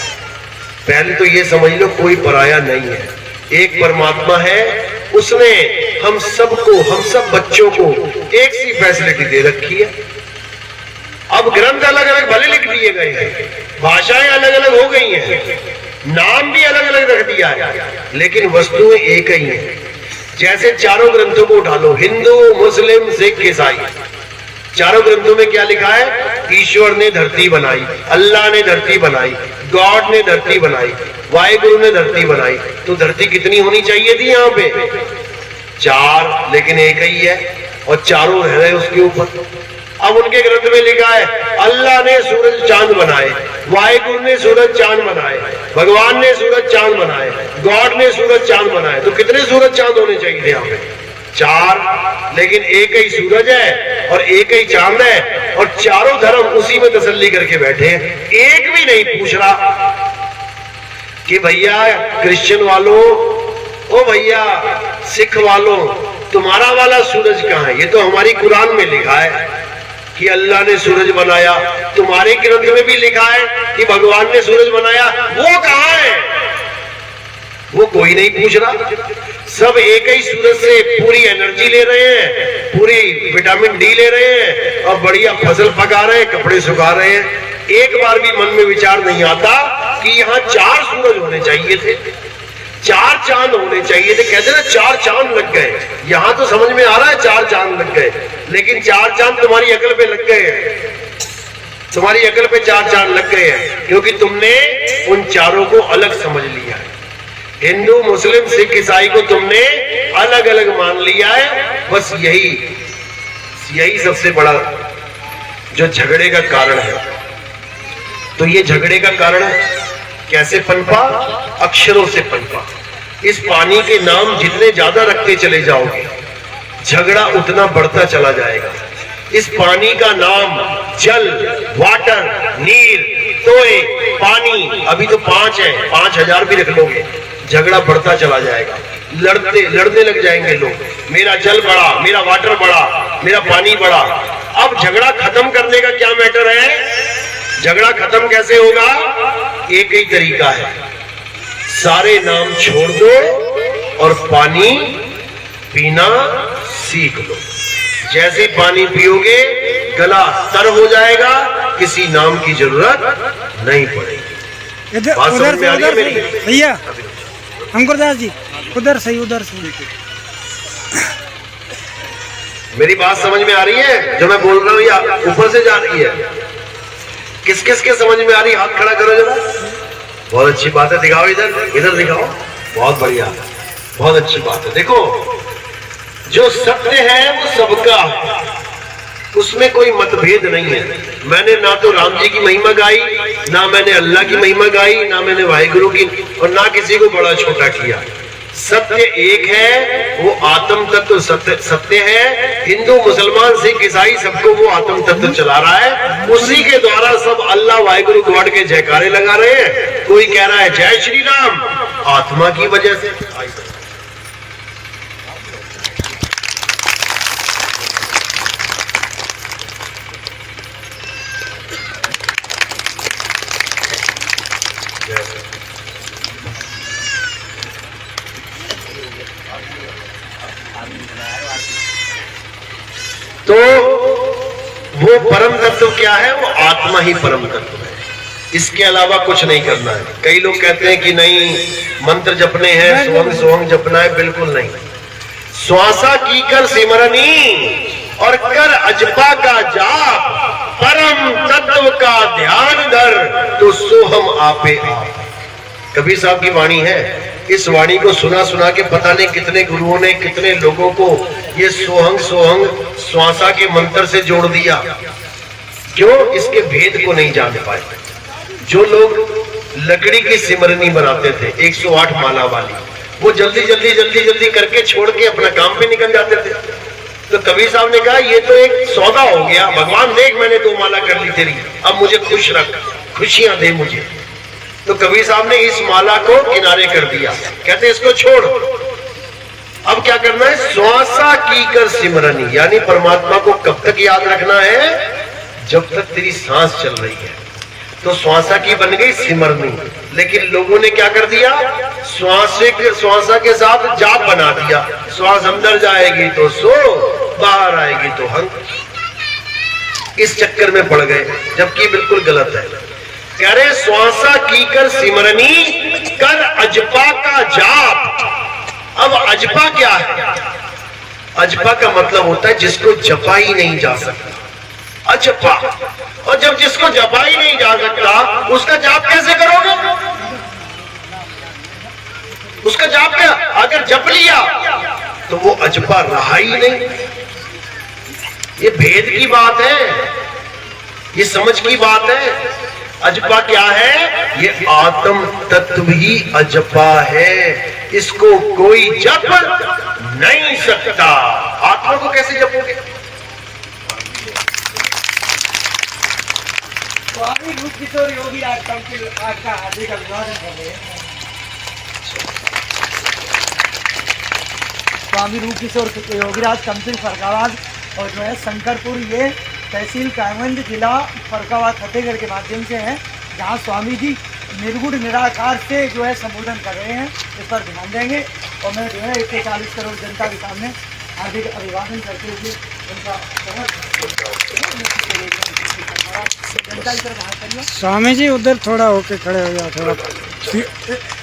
पहले तो ये समझ लो, कोई पराया नहीं है। एक परमात्मा है, उसने हम सबको, हम सब बच्चों को एक सी फैसिलिटी दे रखी है। अब ग्रंथ अलग अलग भले लिख दिए गए हैं, भाषाएं अलग अलग हो गई हैं, नाम भी अलग अलग रख दिया है, लेकिन वस्तुएं एक ही है। जैसे चारों ग्रंथों को उठा लो, हिंदू, मुस्लिम, सिख, ईसाई, चारों ग्रंथों में क्या लिखा है? ईश्वर ने धरती बनाई, अल्लाह ने धरती बनाई, गॉड ने धरती बनाई, वाहिगुरु ने धरती बनाई। तो धरती कितनी होनी चाहिए थी यहाँ पे? 4, लेकिन एक ही है और चारों रह रहे उसके ऊपर। अब उनके ग्रंथ में लिखा है, अल्लाह ने सूरज चांद बनाए, वाहिगुरु ने सूरज चांद बनाए, भगवान ने सूरज चांद बनाए, गॉड ने सूरज चांद बनाए। तो कितने सूरज चांद होने चाहिए थे यहाँ पे? 4, लेकिन एक ही सूरज है और एक ही चांद है और चारों धर्म उसी में तसल्ली करके बैठे हैं। एक भी नहीं पूछ रहा कि भैया क्रिश्चियन वालों, ओ भैया सिख वालों, तुम्हारा वाला सूरज कहां है? ये तो हमारी कुरान में लिखा है कि अल्लाह ने सूरज बनाया, तुम्हारे ग्रंथ में भी लिखा है कि भगवान ने सूरज बनाया, वो कहां है? वो कोई नहीं पूछ रहा। सब एक ही सूरज से पूरी एनर्जी ले रहे हैं, पूरी विटामिन डी ले रहे हैं और बढ़िया फसल पका रहे हैं, कपड़े सुखा रहे हैं। एक बार भी मन में विचार नहीं आता कि यहाँ 4 सूरज होने चाहिए थे, 4 चांद होने चाहिए थे। कहते ना 4 चांद लग गए। यहां तो समझ में आ रहा है 4 चांद लग गए, लेकिन 4 चांद तुम्हारी अकल पे लग गए हैं। तुम्हारी अकल पे 4 चांद लग गए हैं क्योंकि तुमने उन चारों को अलग समझ लिया है। हिंदू, मुस्लिम, सिख, ईसाई को तुमने अलग अलग मान लिया है। बस यही सबसे बड़ा जो झगड़े का कारण है। तो ये झगड़े का कारण कैसे पनपा? अक्षरों से पनपा। इस पानी के नाम जितने ज्यादा रखते चले जाओगे, झगड़ा उतना बढ़ता चला जाएगा। इस पानी का नाम जल, वाटर, नीर, तोए, पानी, अभी तो 5 है, 5000 भी रख लोगे, झगड़ा बढ़ता चला जाएगा। लड़ने लग जाएंगे लोग, मेरा जल बढ़ा, मेरा वाटर बढ़ा, मेरा पानी बढ़ा। अब झगड़ा खत्म करने का क्या मैटर है? झगड़ा खत्म कैसे होगा? एक ही तरीका है, सारे नाम छोड़ दो और पानी पीना सीख लो। जैसे पानी पियोगे गला तर हो जाएगा, किसी नाम की जरूरत नहीं पड़ेगी। बात समझ में आ रही है मेरी? भैया अंकुरदास जी, उधर सही, उधर सही। मेरी बात समझ में आ रही है? जो मैं बोल रहा हूँ या ऊपर से जा रही है? किस किस के समझ में आ रही? हाथ खड़ा करो जरा। बहुत अच्छी बात है, दिखाओ इधर, इधर दिखाओ। बहुत बढ़िया, बहुत अच्छी बात है। देखो, जो सत्य है वो सबका है, उसमें कोई मतभेद नहीं है। मैंने ना तो राम जी की महिमा गाई, ना मैंने अल्लाह की महिमा गाई, ना मैंने वाहिगुरु की, और ना किसी को बड़ा छोटा किया। सत्य एक है, वो आत्म तत्व सत्य है। हिंदू, मुसलमान, सिख, ईसाई सबको वो आत्म तत्व चला रहा है। उसी के द्वारा सब अल्लाह, वाहिगुरु, गॉड के जयकारे लगा रहे हैं। कोई कह रहा है जय श्री राम, आत्मा की वजह से। तो वो परम तत्व क्या है? वो आत्मा ही परम तत्व है, इसके अलावा कुछ नहीं करना है। कई लोग कहते हैं कि नहीं मंत्र जपने हैं, सोहंग सोहंग जपना है, बिल्कुल नहीं। श्वासा की कर सिमरनी और कर अजपा का जाप, परम तत्व का ध्यान धर तो सोहम आपे आप। कबीर साहब की वाणी है। इस वाणी को सुना सुना के पता नहीं कितने गुरुओं ने कितने लोगों को ये सोहंग सोहंग श्वासा के मंत्र से जोड़ दिया। क्यों? इसके भेद को नहीं जान पाए। जो लोग लकड़ी की सिमरनी बनाते थे 108 माला वाली, वो जल्दी जल्दी जल्दी जल्दी करके छोड़ के अपना काम पे निकल जाते थे। तो कबीर साहब ने कहा ये तो एक सौदा हो गया, भगवान देख मैंने 2 माला कर ली तेरी, अब मुझे खुश रख, खुशियां दे मुझे। तो कबीर साहब ने इस माला को किनारे कर दिया, कहते इसको छोड़, अब क्या करना है? श्वासा की कर सिमरनी, यानी परमात्मा को कब तक याद रखना है? जब तक तेरी सांस चल रही है। तो श्वासा की बन गई सिमरनी, लेकिन लोगों ने क्या कर दिया? श्वासा के साथ जाप बना दिया। श्वास अंदर जाएगी तो सो, बाहर आएगी तो हंग। इस चक्कर में पड़ गए, जबकि बिल्कुल गलत है। कह रहे श्वासा की कर सिमरनी कर अजपा का जाप। अब अजपा क्या है? अजपा का मतलब होता है जिसको जपा ही नहीं जा सकता, अजपा। और जब जिसको जपा ही नहीं जा सकता उसका जाप कैसे करोगे? उसका जाप क्या? अगर जप लिया तो वो अजपा रहा ही नहीं। ये भेद की बात है, ये समझ की बात है। अजपा क्या है? ये आत्म तत्व ही अजपा है, इसको कोई जप नहीं सकता। आत्मा को कैसे जपोगे? स्वामी रूप किशोर योगी आज का हार्दिक अभिवादन कर रहे हैं। स्वामी रूप किशोर योगीराज कमसिल फरकाबाद और जो है शंकरपुर, ये तहसील कायमगंज, जिला फरकाबाद फतेहगढ़ के माध्यम से है, जहाँ स्वामी जी निर्गुण निराकार से जो है संबोधन कर रहे हैं। इस पर ध्यान देंगे और मैं जो है 140 करोड़ जनता के सामने हार्दिक अभिवादन करते हुए उनका स्वामी जी उधर थोड़ा होके खड़े हो जाओ, थोड़ा।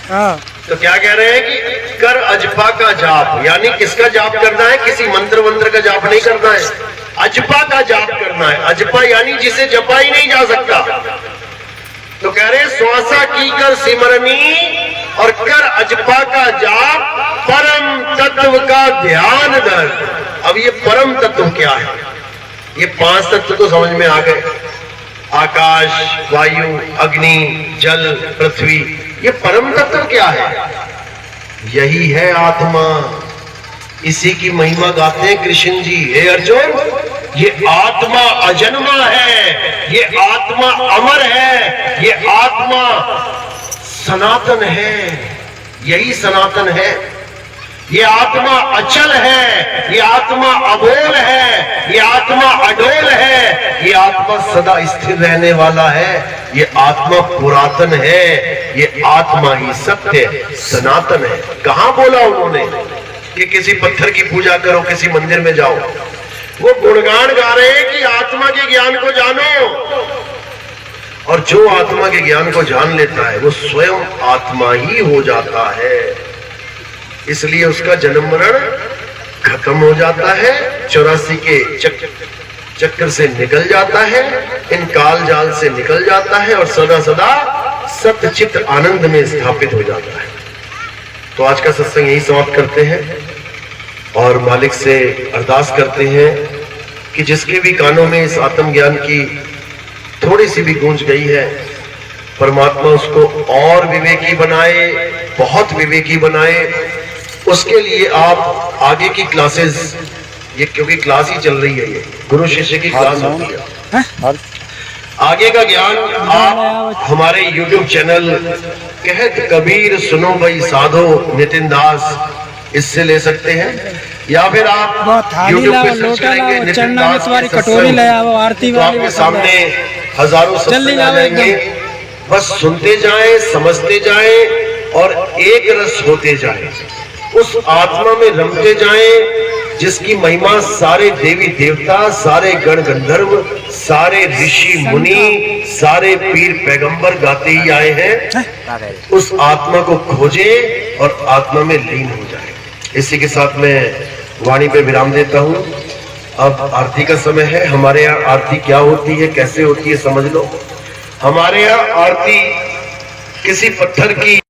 हाँ, तो क्या कह रहे हैं कि कर अजपा का जाप, यानी किसका जाप करना है? किसी मंत्र वंत्र का जाप नहीं करना है, अजपा का जाप करना है। अजपा यानी जिसे जपा ही नहीं जा सकता। तो कह रहे श्वासा की कर सिमरनी और कर अजपा का जाप, परम तत्व का ध्यान धर। अब ये परम तत्व क्या है? ये 5 तत्व तो समझ में आ गए, आकाश, वायु, अग्नि, जल, पृथ्वी। ये परम तत्व क्या है? यही है आत्मा। इसी की महिमा गाते हैं कृष्ण जी। हे अर्जुन, ये आत्मा अजन्मा है, ये आत्मा अमर है, ये आत्मा सनातन है, यही सनातन है। ये आत्मा अचल है, ये आत्मा अबोल है, ये आत्मा अडोल है, ये आत्मा सदा स्थिर रहने वाला है, ये आत्मा पुरातन है, ये आत्मा ही सत्य सनातन है। कहां बोला उन्होंने कि किसी पत्थर की पूजा करो, किसी मंदिर में जाओ? वो गुणगान गा रहे हैं कि आत्मा के ज्ञान को जानो, और जो आत्मा के ज्ञान को जान लेता है वो स्वयं आत्मा ही हो जाता है। इसलिए उसका जन्म मरण खत्म हो जाता है, 84 के चक्कर से निकल जाता है, इन काल जाल से निकल जाता है और सदा सदा सत्य चित्त आनंद में स्थापित हो जाता है। तो आज का सत्संग यही समाप्त करते हैं और मालिक से अरदास करते हैं कि जिसके भी कानों में इस आत्मज्ञान की थोड़ी सी भी गूंज गई है, परमात्मा उसको और विवेकी बनाए, बहुत विवेकी बनाए। उसके लिए आप आगे की क्लासेस, ये क्योंकि क्लास ही चल रही है, ये गुरु शिष्य की क्लास होती है, आगे का ज्ञान आप हमारे YouTube चैनल कहत कबीर सुनो भाई साधो नितिन दास, इससे ले सकते हैं, या फिर आप YouTube पे सर्च करेंगे नितिन दास कटोरी आरती, तो आपके सामने हजारों सत्संग आ जाएंगे। बस सुनते जाएं, समझते जाएं और एक रस होते जाएं, उस आत्मा में रमते जाएं जिसकी महिमा सारे देवी देवता, सारे गण गंधर्व, सारे ऋषि मुनि, सारे पीर पैगंबर गाते ही आए हैं, उस आत्मा को खोजे और आत्मा में लीन हो जाए। इसी के साथ मैं वाणी पे विराम देता हूं। अब आरती का समय है। हमारे यहाँ आरती क्या होती है, कैसे होती है, समझ लो। हमारे यहाँ आरती किसी पत्थर की